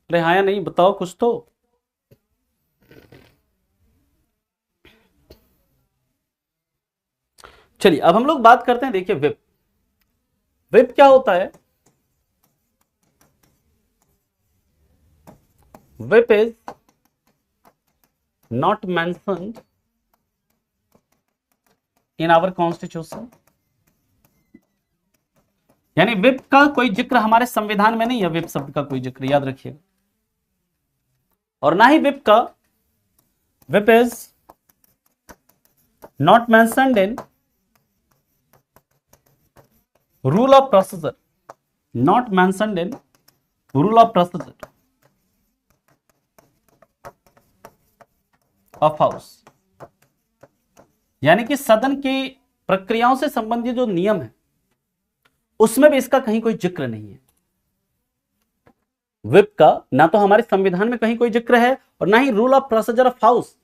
[SPEAKER 1] अरे हाँ या नहीं बताओ कुछ तो। चलिए अब हम लोग बात करते हैं, देखिए व्हिप, व्हिप क्या होता है। Whip is not mentioned in our constitution, यानी व्हिप का कोई जिक्र हमारे संविधान में नहीं है, व्हिप शब्द का कोई जिक्र, याद रखिएगा। और ना ही whip is not mentioned in rule of procedure, not mentioned in rule of procedure of house, यानी कि सदन की प्रक्रियाओं से संबंधित जो नियम है उसमें भी इसका कहीं कोई जिक्र नहीं है। व्हिप का ना तो हमारे संविधान में कहीं कोई जिक्र है और ना ही rule of procedure of house,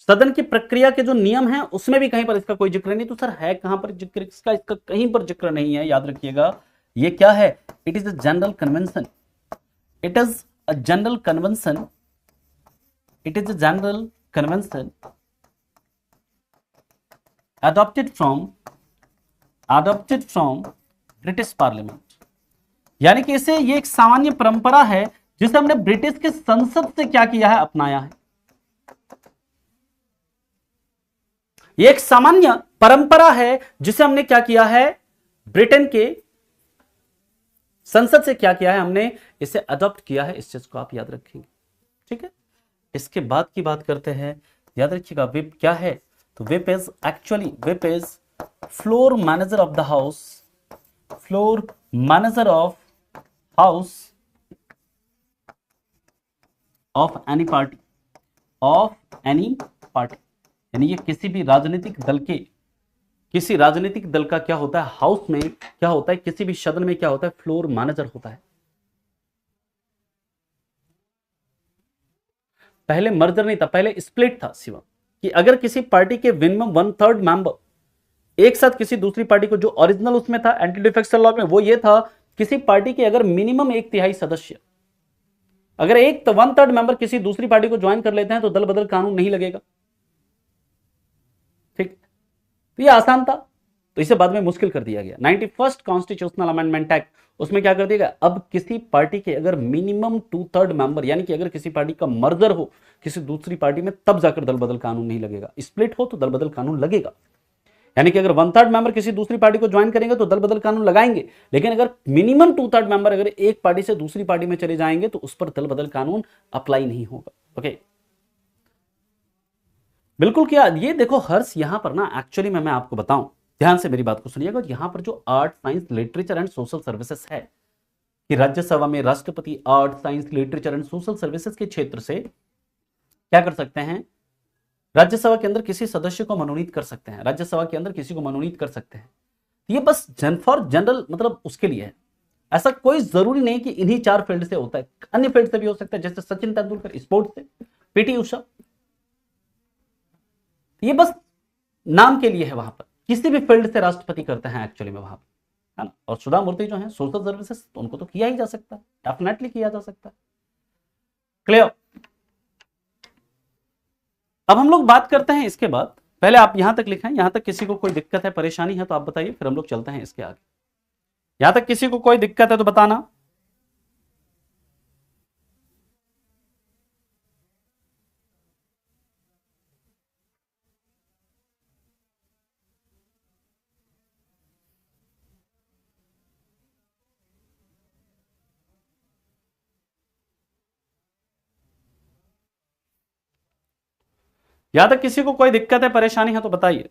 [SPEAKER 1] सदन की प्रक्रिया के जो नियम हैं उसमें भी कहीं पर इसका कोई जिक्र नहीं। तो सर है कहां पर जिक्र इसका कहीं पर जिक्र नहीं है, याद रखिएगा। ये क्या है, it is a general convention, it is a general convention, it is a general convention adopted from British parliament, यानी कि इसे ये एक सामान्य परंपरा है जिसे हमने ब्रिटिश के संसद से क्या किया है, अपनाया है। ये एक सामान्य परंपरा है जिसे हमने क्या किया है, ब्रिटेन के संसद से क्या किया है, हमने इसे अडॉप्ट किया है। इस चीज को आप याद रखेंगे। ठीक है, इसके बाद की बात करते हैं, याद रखिएगा व्हिप क्या है। तो whip is floor manager of the house, floor manager of house of any party, यानी ये किसी भी राजनीतिक दल के किसी राजनीतिक दल का क्या होता है, हाउस में क्या होता है, किसी भी सदन में क्या होता है, फ्लोर मैनेजर होता है। पहले मर्जर नहीं था, पहले स्प्लिट था शिवम, कि अगर किसी पार्टी के मिनिमम 1/3 मेंबर एक साथ किसी दूसरी पार्टी को, जो ओरिजिनल उसमें था एंटी डिफेक्शन लॉ में, वो ये था किसी पार्टी के अगर मिनिमम 1/3 सदस्य, अगर 1/3 मेंबर किसी दूसरी पार्टी को ज्वाइन कर लेते हैं तो दल बदल कानून नहीं लगेगा। ठीक, तो ये आसान था, तो इसे बाद में मुश्किल कर दिया गया। 91st कॉन्स्टिट्यूशनल अमेंडमेंट एक्ट, उसमें क्या कर दिया गया, अब किसी पार्टी के अगर मिनिमम 2/3 मेंबर, यानी कि अगर किसी पार्टी का मर्जर हो किसी दूसरी पार्टी में, तब जाकर दल बदल कानून नहीं लगेगा। स्प्लिट हो तो दल बदल कानून लगेगा, यानी कि अगर 1/3 मेंबर किसी दूसरी पार्टी को ज्वाइन करेंगे तो दल बदल कानून लगाएंगे, लेकिन अगर मिनिमम 2/3 मेंबर अगर एक पार्टी से दूसरी पार्टी में चले जाएंगे तो उस पर दल बदल कानून अप्लाई नहीं होगा। ओके, बिल्कुल किया। ये देखो हर्ष, यहां पर ना एक्चुअली मैं आपको बताऊं, ध्यान से मेरी बात को सुनिएगा, यहां पर जो art, science, literature and social services है, कि राज्यसभा में राष्ट्रपति art, science, literature and social services के क्षेत्र से क्या कर सकते हैं, राज्यसभा के अंदर किसी सदस्य को मनोनीत कर सकते हैं, राज्यसभा के अंदर किसी को मनोनीत कर सकते हैं। ये बस फॉर जनरल मतलब उसके लिए है, ऐसा कोई जरूरी नहीं कि इन्हीं 4 फील्ड से होता है, अन्य फील्ड से भी हो सकता है, जैसे सचिन तेंदुलकर स्पोर्ट्स से, पीटी उषा, ये बस नाम के लिए है, वहां पर किसी भी फील्ड से राष्ट्रपति करते हैं एक्चुअली में वहां पर, है ना। और सुधा मूर्ति जो है सोशल सर्विसेज, तो उनको तो किया ही जा सकता है, डेफिनेटली किया जा सकता है। क्लियर। अब हम लोग बात करते हैं इसके बाद, पहले आप यहां तक लिखें, यहां तक किसी को कोई दिक्कत है, परेशानी है तो आप बताइए, फिर हम लोग चलते हैं इसके आगे। यहां तक किसी को कोई दिक्कत है तो बताना। यहां तक किसी को कोई दिक्कत है, परेशानी है तो बताइए।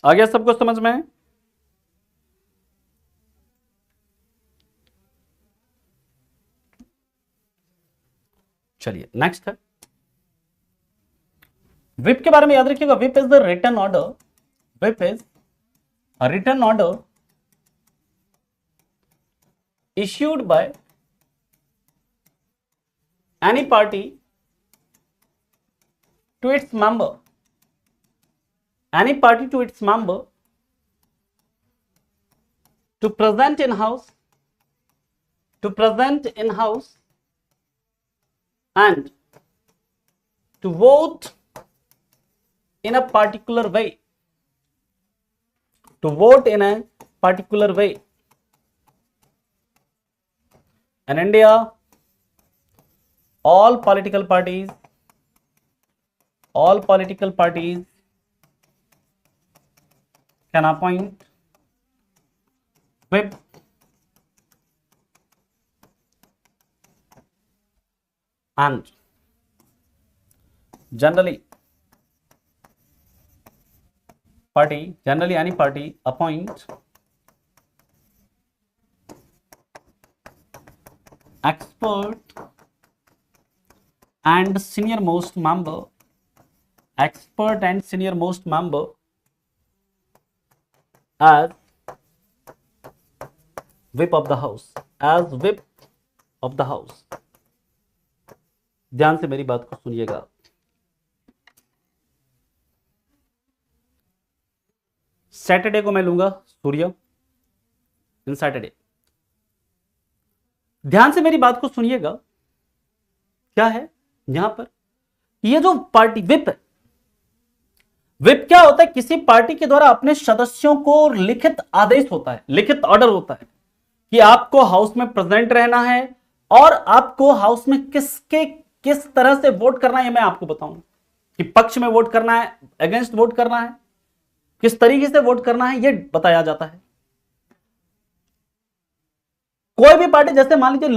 [SPEAKER 1] आ गया सबको समझ में? चलिए नेक्स्ट है, विप के बारे में याद रखिएगा। Whip is the written order, whip is a written order issued by any party to its member, any party to its member to present in house, to present in house and to vote in a particular way, to vote in a particular way. In India, all political parties can appoint whip and generally any party appoint expert and senior most member as whip of the house, ध्यान से मेरी बात को सुनिएगा। Saturday को मैं लूंगा सूर्य इन Saturday. ध्यान से मेरी बात को सुनिएगा, क्या है यहां पर, ये जो पार्टी विप है, विप क्या होता है, किसी पार्टी के द्वारा अपने सदस्यों को लिखित आदेश होता है, लिखित ऑर्डर होता है कि आपको हाउस में प्रेजेंट रहना है और आपको हाउस में किस तरह से वोट करना है, ये मैं आपको बताऊंगा कि पक्ष में वोट करना है, अगेंस्ट वोट करना है, किस तरीके से वोट करना है, ये बताया जाता है। कोई भी पार्टी, जैसे मान लीजिए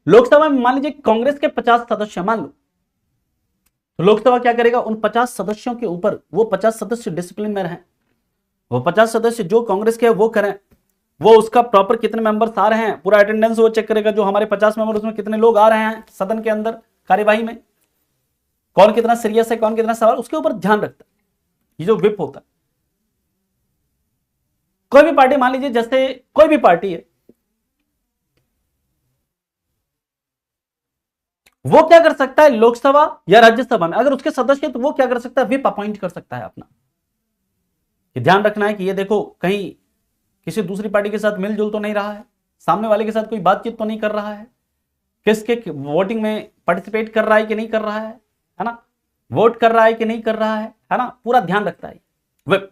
[SPEAKER 1] लोकसभा में मान लीजिए कांग्रेस के 50 सदस्य मान लो, तो लोकसभा क्या करेगा, उन 50 सदस्यों के ऊपर, वो 50 सदस्य डिसिप्लिन में रहें, वो 50 सदस्य जो कांग्रेस के वो करें, वो उसका प्रॉपर कितने मेंबर्स आ रहे हैं, पूरा अटेंडेंस वो चेक करेगा, जो हमारे 50 मेंबर उसमें कितने लोग आ रहे हैं सदन के अंदर कार्यवाही में, कौन कितना सीरियस है, कौन कितना सवाल, उसके ऊपर ध्यान रखता है। ये जो विप होता है, कोई भी पार्टी, मान लीजिए जैसे कोई भी पार्टी है, वो क्या कर सकता है लोकसभा या राज्यसभा में, अगर उसके सदस्य तो वो क्या कर सकता है, विप अपॉइंट कर सकता है अपना। ये ध्यान रखना है कि ये देखो कहीं किसी दूसरी पार्टी के साथ मिलजुल तो नहीं रहा है, सामने वाले के साथ कोई बातचीत तो नहीं कर रहा है, किसके वोटिंग में पार्टिसिपेट कर रहा है कि नहीं कर रहा है ना, वोट कर रहा है कि नहीं कर रहा है ना, पूरा ध्यान रखता है विप।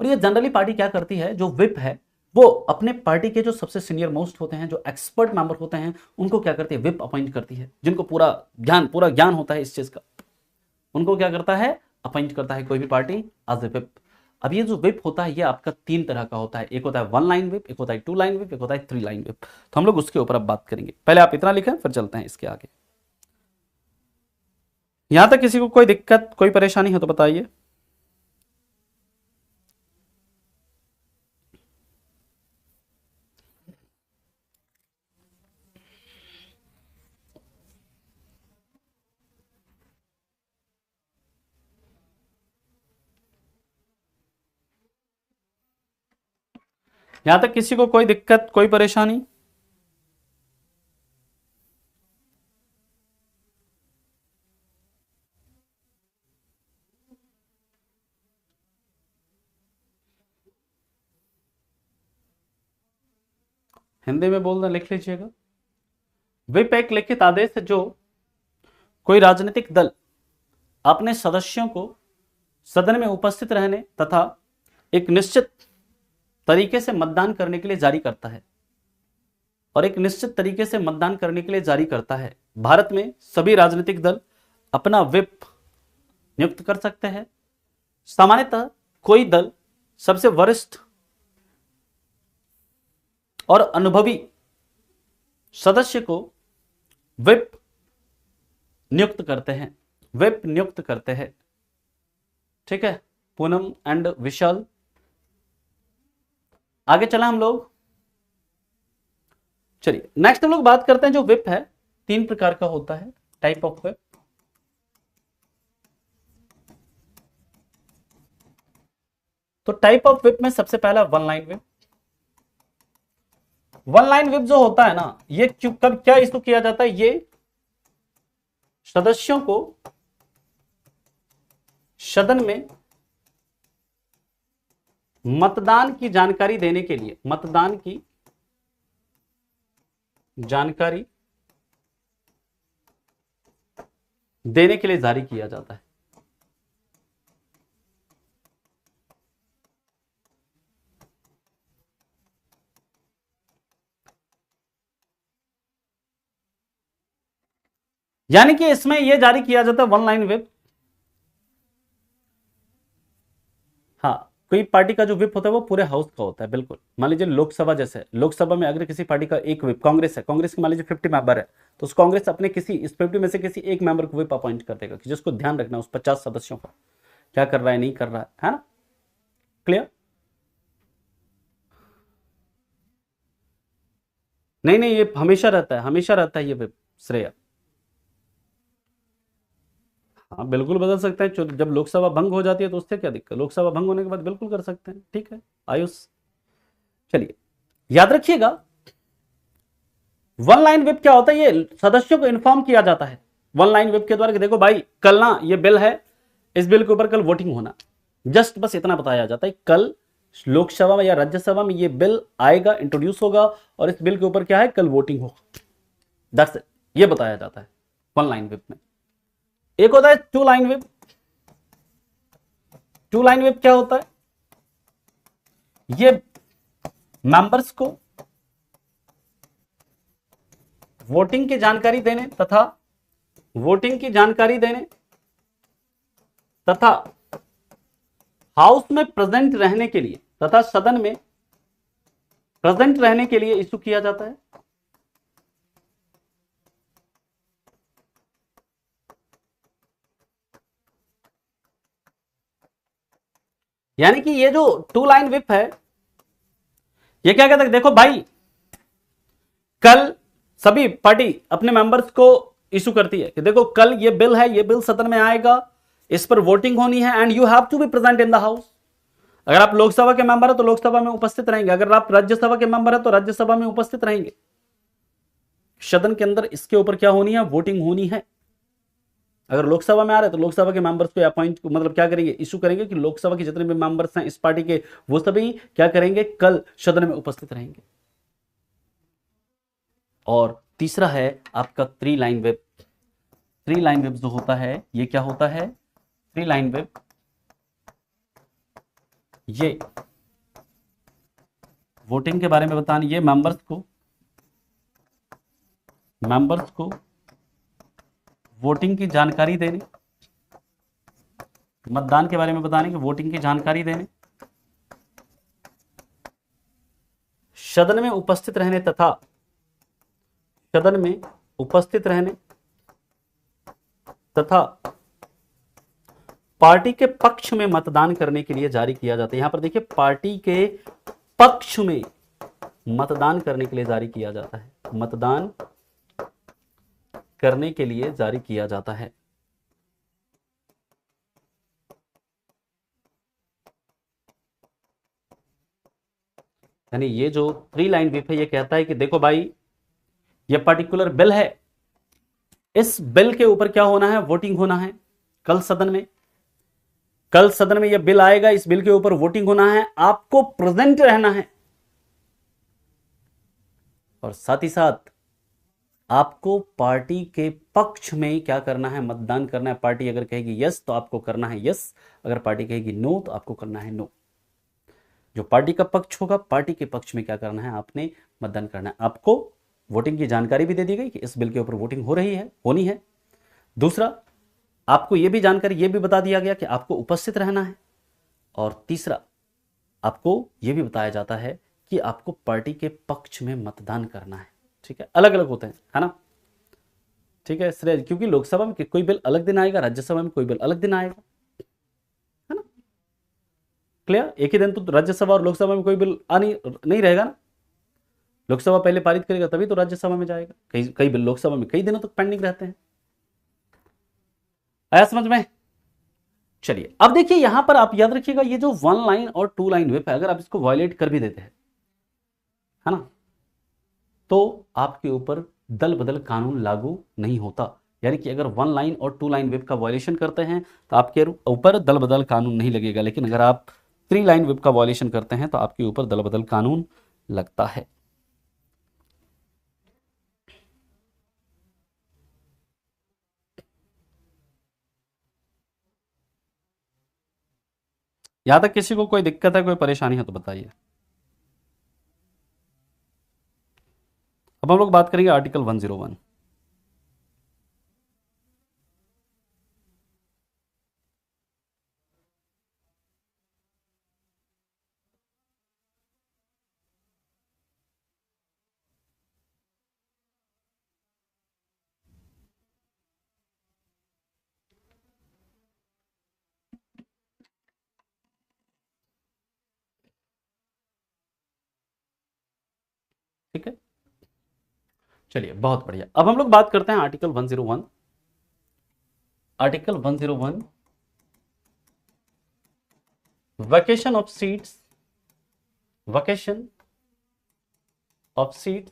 [SPEAKER 1] और ये जनरली पार्टी क्या करती है, जो विप है वो अपने पार्टी के जो सबसे सीनियर मोस्ट होते हैं, जो एक्सपर्ट मेंबर होते हैं, उनको क्या करती है, विप अपॉइंट करती है, जिनको पूरा ज्ञान होता है इस चीज का, उनको क्या करता है, अपॉइंट करता है कोई भी पार्टी एज ए विप। अब ये जो विप होता है ये आपका 3 तरह का होता है, एक होता है 1 लाइन विप, एक होता है 2 लाइन विप, एक होता है 3 लाइन विप। तो हम लोग उसके ऊपर अब बात करेंगे, पहले आप इतना लिखें फिर चलते हैं इसके आगे। यहां तक किसी को कोई दिक्कत, कोई परेशानी हो तो बताइए। यहां तक किसी को कोई दिक्कत, कोई परेशानी? हिंदी में बोलना लिख लीजिएगा। विप एक लिखित आदेश है जो कोई राजनीतिक दल अपने सदस्यों को सदन में उपस्थित रहने तथा एक निश्चित तरीके से मतदान करने के लिए जारी करता है, और एक निश्चित तरीके से मतदान करने के लिए जारी करता है। भारत में सभी राजनीतिक दल अपना विप नियुक्त कर सकते हैं। सामान्यतः कोई दल सबसे वरिष्ठ और अनुभवी सदस्य को विप नियुक्त करते हैं, विप नियुक्त करते हैं। ठीक है पूनम एंड विशाल, आगे चला हम लोग। चलिए नेक्स्ट हम लोग बात करते हैं, जो विप है 3 प्रकार का होता है, टाइप ऑफ विप। तो टाइप ऑफ विप में सबसे पहला 1 लाइन विप। 1 लाइन विप जो होता है ना, ये कब क्या इसको किया जाता है, ये सदस्यों को सदन में मतदान की जानकारी देने के लिए, मतदान की जानकारी देने के लिए जारी किया जाता है। यानी कि इसमें यह जारी किया जाता है 1 लाइन विप। हाँ कोई पार्टी का जो विप होता है वो पूरे हाउस का होता है, बिल्कुल। मान लीजिए लोकसभा जैसे, लोकसभा में अगर किसी पार्टी का एक विप, कांग्रेस है, कांग्रेस के मान लीजिए 50 मेंबर है, तो उस कांग्रेस अपने किसी इस 50 में से किसी एक मेंबर को विप अपॉइंट कर देगा, कि जिसको ध्यान रखना उस 50 सदस्यों का क्या कर रहा है, नहीं कर रहा है ना। क्लियर? नहीं नहीं, ये हमेशा रहता है, हमेशा रहता है ये विप, श्रेया। हाँ बिल्कुल बदल सकते हैं, जब लोकसभा भंग हो जाती है तो उससे क्या दिक्कत, लोकसभा भंग होने के बाद बिल्कुल कर सकते हैं। ठीक है आयुष, चलिए याद रखिएगा 1 लाइन विप क्या होता है, ये सदस्यों को इन्फॉर्म किया जाता है 1 लाइन विप के द्वारा कि देखो भाई कल ना ये बिल है, इस बिल के ऊपर कल वोटिंग होना, जस्ट बस इतना बताया जाता है, कल लोकसभा में या राज्यसभा में ये बिल आएगा, इंट्रोड्यूस होगा, और इस बिल के ऊपर क्या है, कल वोटिंग होगा, दैट्स इट, ये बताया जाता है 1 लाइन विप में। एक होता है 2 लाइन विप। 2 लाइन विप क्या होता है, ये मेंबर्स को वोटिंग की जानकारी देने तथा वोटिंग की जानकारी देने तथा हाउस में प्रेजेंट रहने के लिए तथा सदन में प्रेजेंट रहने के लिए इशू किया जाता है। यानी कि ये जो टू लाइन विप है, ये क्या कहता है, देखो भाई कल सभी पार्टी अपने मेंबर्स को इशू करती है कि देखो कल ये बिल है, ये बिल सदन में आएगा, इस पर वोटिंग होनी है and you have to be present in the house. अगर आप लोकसभा के मेंबर है तो लोकसभा में उपस्थित रहेंगे, अगर आप राज्यसभा के मेंबर है तो राज्यसभा में उपस्थित रहेंगे। सदन के अंदर इसके ऊपर क्या होनी है, वोटिंग होनी है। अगर लोकसभा में आ रहे हैं तो लोकसभा के मेंबर्स को अपॉइंट, मतलब क्या करेंगे, इशू करेंगे कि लोकसभा के जितने भी मेंबर्स हैं इस पार्टी के, वो सभी क्या करेंगे, कल सदन में उपस्थित रहेंगे। और तीसरा है आपका three line web. Three line web जो होता है, ये क्या होता है, थ्री लाइन वेब, ये वोटिंग के बारे में बताने, ये मेंबर्स को वोटिंग की जानकारी देने, मतदान के बारे में बताने की वोटिंग की जानकारी देने, सदन में उपस्थित रहने तथा सदन में उपस्थित रहने तथा पार्टी के पक्ष में मतदान करने के लिए जारी किया जाता है। यहां पर देखिए, पार्टी के पक्ष में मतदान करने के लिए जारी किया जाता है, मतदान करने के लिए जारी किया जाता है। यानी ये जो थ्री लाइन व्हिप है, ये कहता है कि देखो भाई ये पर्टिकुलर बिल है, इस बिल के ऊपर क्या होना है, वोटिंग होना है कल सदन में। कल सदन में यह बिल आएगा, इस बिल के ऊपर वोटिंग होना है, आपको प्रेजेंट रहना है और साथ ही साथ आपको पार्टी के पक्ष में क्या करना है, मतदान करना है। पार्टी अगर कहेगी यस तो आपको करना है यस, अगर पार्टी कहेगी नो तो आपको करना है नो। जो पार्टी का पक्ष होगा, पार्टी के पक्ष में क्या करना है, आपने मतदान करना है। आपको वोटिंग की जानकारी भी दे दी गई कि इस बिल के ऊपर वोटिंग हो रही है, होनी है। दूसरा, आपको यह भी जानकारी, यह भी बता दिया गया कि आपको उपस्थित रहना है। और तीसरा, आपको यह भी बताया जाता है कि आपको पार्टी के पक्ष में मतदान करना है। ठीक है, अलग अलग होते हैं, है ना। ठीक है, इसलिए क्योंकि लोकसभा में कोई बिल अलग दिन आएगा, राज्यसभा में कोई बिल अलग दिन आएगा, है ना। क्लियर, एक ही दिन तो राज्यसभा और लोकसभा में कोई बिल नहीं रहेगा ना। लोकसभा पहले पारित करेगा तभी तो राज्यसभा में जाएगा। कई कई बिल लोकसभा में कई दिनों तक पेंडिंग रहते हैं। आया समझ में। चलिए अब देखिए, यहां पर आप याद रखिएगा, ये जो वन लाइन और टू लाइन व्हिप है, अगर आप इसको वायलेट कर भी देते हैं, है ना, तो आपके ऊपर दल बदल कानून लागू नहीं होता। यानी कि अगर वन लाइन और टू लाइन व्हिप का वायलेशन करते हैं तो आपके ऊपर दल बदल कानून नहीं लगेगा, लेकिन अगर आप थ्री लाइन व्हिप का वायलेशन करते हैं तो आपके ऊपर दल बदल कानून लगता है। यहां तक किसी को कोई दिक्कत है, कोई परेशानी है तो बताइए। अब हम लोग बात करेंगे आर्टिकल 101। ठीक है, चलिए बहुत बढ़िया। अब हम लोग बात करते हैं article 101। Article 101, vacation of seats, vacation of seat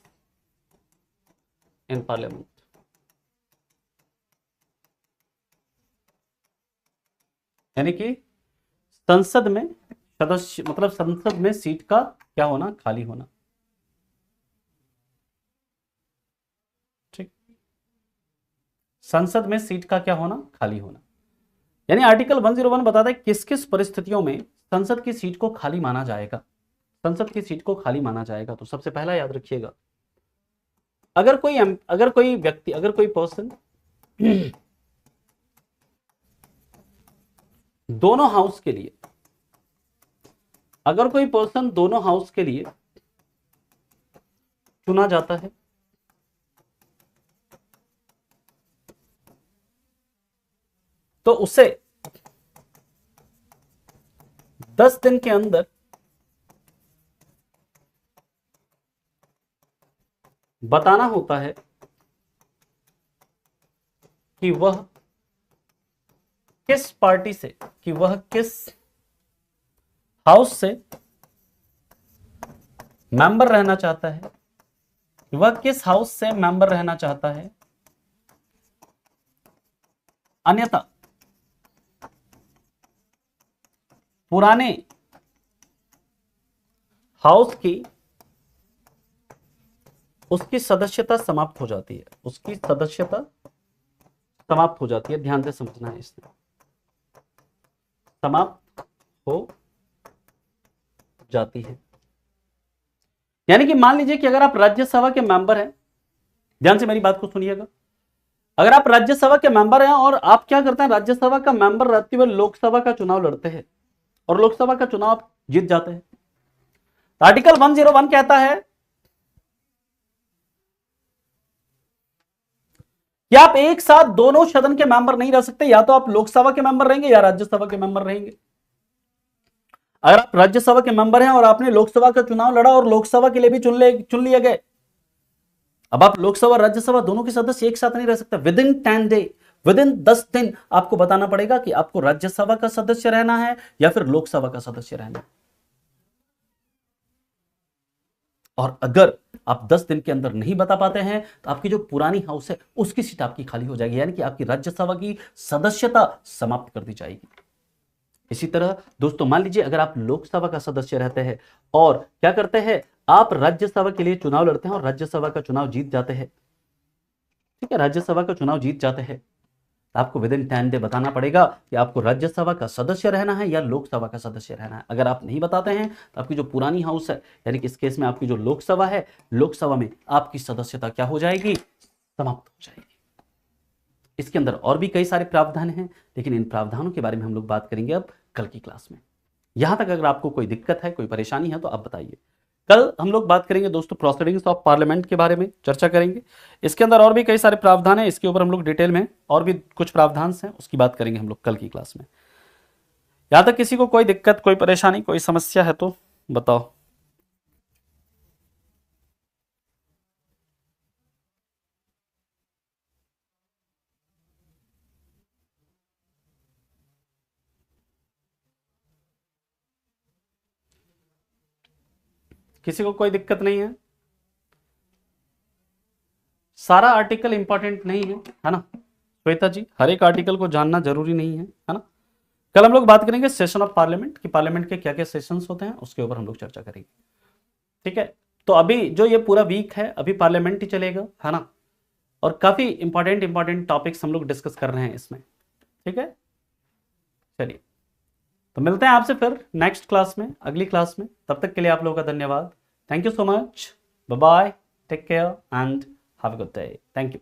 [SPEAKER 1] in parliament. यानी कि संसद में सदस्य, मतलब संसद में सीट का क्या होना, खाली होना। ठीक, संसद में सीट का क्या होना, खाली होना। यानी आर्टिकल 101 बताता है किस किस परिस्थितियों में संसद की सीट को खाली माना जाएगा। संसद की सीट को खाली माना जाएगा, तो सबसे पहला याद रखिएगा, अगर कोई व्यक्ति, अगर कोई पर्सन दोनों हाउस के लिए, अगर कोई पर्सन दोनों हाउस के लिए चुना जाता है, तो उसे 10 दिन के अंदर बताना होता है कि वह किस पार्टी से, कि वह किस हाउस से मेंबर रहना चाहता है, कि वह किस हाउस से मेंबर रहना चाहता है, अन्यथा पुराने हाउस की उसकी सदस्यता समाप्त हो जाती है, उसकी सदस्यता समाप्त हो जाती है। ध्यान से समझना है, इसमें समाप्त हो जाती है। यानी कि मान लीजिए कि अगर आप राज्यसभा के मेंबर हैं, ध्यान से मेरी बात को सुनिएगा, अगर आप राज्यसभा के मेंबर हैं और आप क्या करते हैं, राज्यसभा का मेंबर रहते हुए लोकसभा का चुनाव लड़ते हैं और लोकसभा का चुनाव जीत जाते हैं, आर्टिकल 101 कहता है कि आप एक साथ दोनों सदन के मेंबर नहीं रह सकते, या तो आप लोकसभा के मेंबर रहेंगे या राज्यसभा के मेंबर रहेंगे। अगर आप राज्यसभा के मेंबर हैं और आपने लोकसभा का चुनाव लड़ा और लोकसभा के लिए भी चुन लिए गए, अब आप लोकसभा राज्यसभा दोनों के सदस्य एक साथ नहीं रह सकते। With in 10 day, with in 10 दिन आपको बताना पड़ेगा कि आपको राज्यसभा का सदस्य रहना है या फिर लोकसभा का सदस्य रहना है। और अगर आप 10 दिन के अंदर नहीं बता पाते हैं तो आपकी जो पुरानी हाउस है उसकी सीट आपकी खाली हो जाएगी, यानी कि आपकी राज्यसभा की सदस्यता समाप्त कर दी जाएगी। इसी तरह दोस्तों, मान लीजिए अगर आप लोकसभा का सदस्य रहते हैं और क्या करते हैं, आप राज्यसभा के लिए चुनाव लड़ते हैं और राज्यसभा का चुनाव जीत जाते हैं, ठीक है, राज्यसभा का चुनाव जीत जाते हैं, तो आपको विद इन 10 डे बताना पड़ेगा कि आपको राज्यसभा का सदस्य रहना है या लोकसभा का सदस्य रहना है। अगर आप नहीं बताते हैं तो आपकी जो पुरानी हाउस है, यानी कि इस केस में आपकी जो लोकसभा है, लोकसभा में आपकी सदस्यता क्या हो जाएगी, समाप्त हो जाएगी। इसके अंदर और भी कई सारे प्रावधान हैं, लेकिन इन प्रावधानों के बारे में हम लोग बात करेंगे अब कल की क्लास में। यहां तक अगर आपको कोई दिक्कत है, कोई परेशानी है तो आप बताइए। कल हम लोग बात करेंगे दोस्तों प्रोसीडिंग्स ऑफ पार्लियामेंट के बारे में चर्चा करेंगे। इसके अंदर और भी कई सारे प्रावधान हैं, इसके ऊपर हम लोग डिटेल में और भी कुछ प्रावधान हैं उसकी बात करेंगे हम लोग कल की क्लास में। यहां तक किसी को कोई दिक्कत, कोई परेशानी, कोई समस्या है तो बताओ। किसी को कोई दिक्कत नहीं है? सारा आर्टिकल इंपॉर्टेंट नहीं है ना श्वेता जी, हर एक आर्टिकल को जानना जरूरी नहीं है ना। कल हम लोग बात करेंगे सेशन ऑफ पार्लियामेंट कि पार्लियामेंट के क्या क्या सेशंस होते हैं, उसके ऊपर हम लोग चर्चा करेंगे, ठीक है। तो अभी जो ये पूरा वीक है अभी पार्लियामेंट ही चलेगा, है ना, और काफी इंपॉर्टेंट टॉपिक्स हम लोग डिस्कस कर रहे हैं इसमें, ठीक है। चलिए, तो मिलते हैं आपसे फिर नेक्स्ट क्लास में, अगली क्लास में। तब तक के लिए आप लोगों का धन्यवाद। Thank you so much, bye bye, take care and have a good day. Thank you.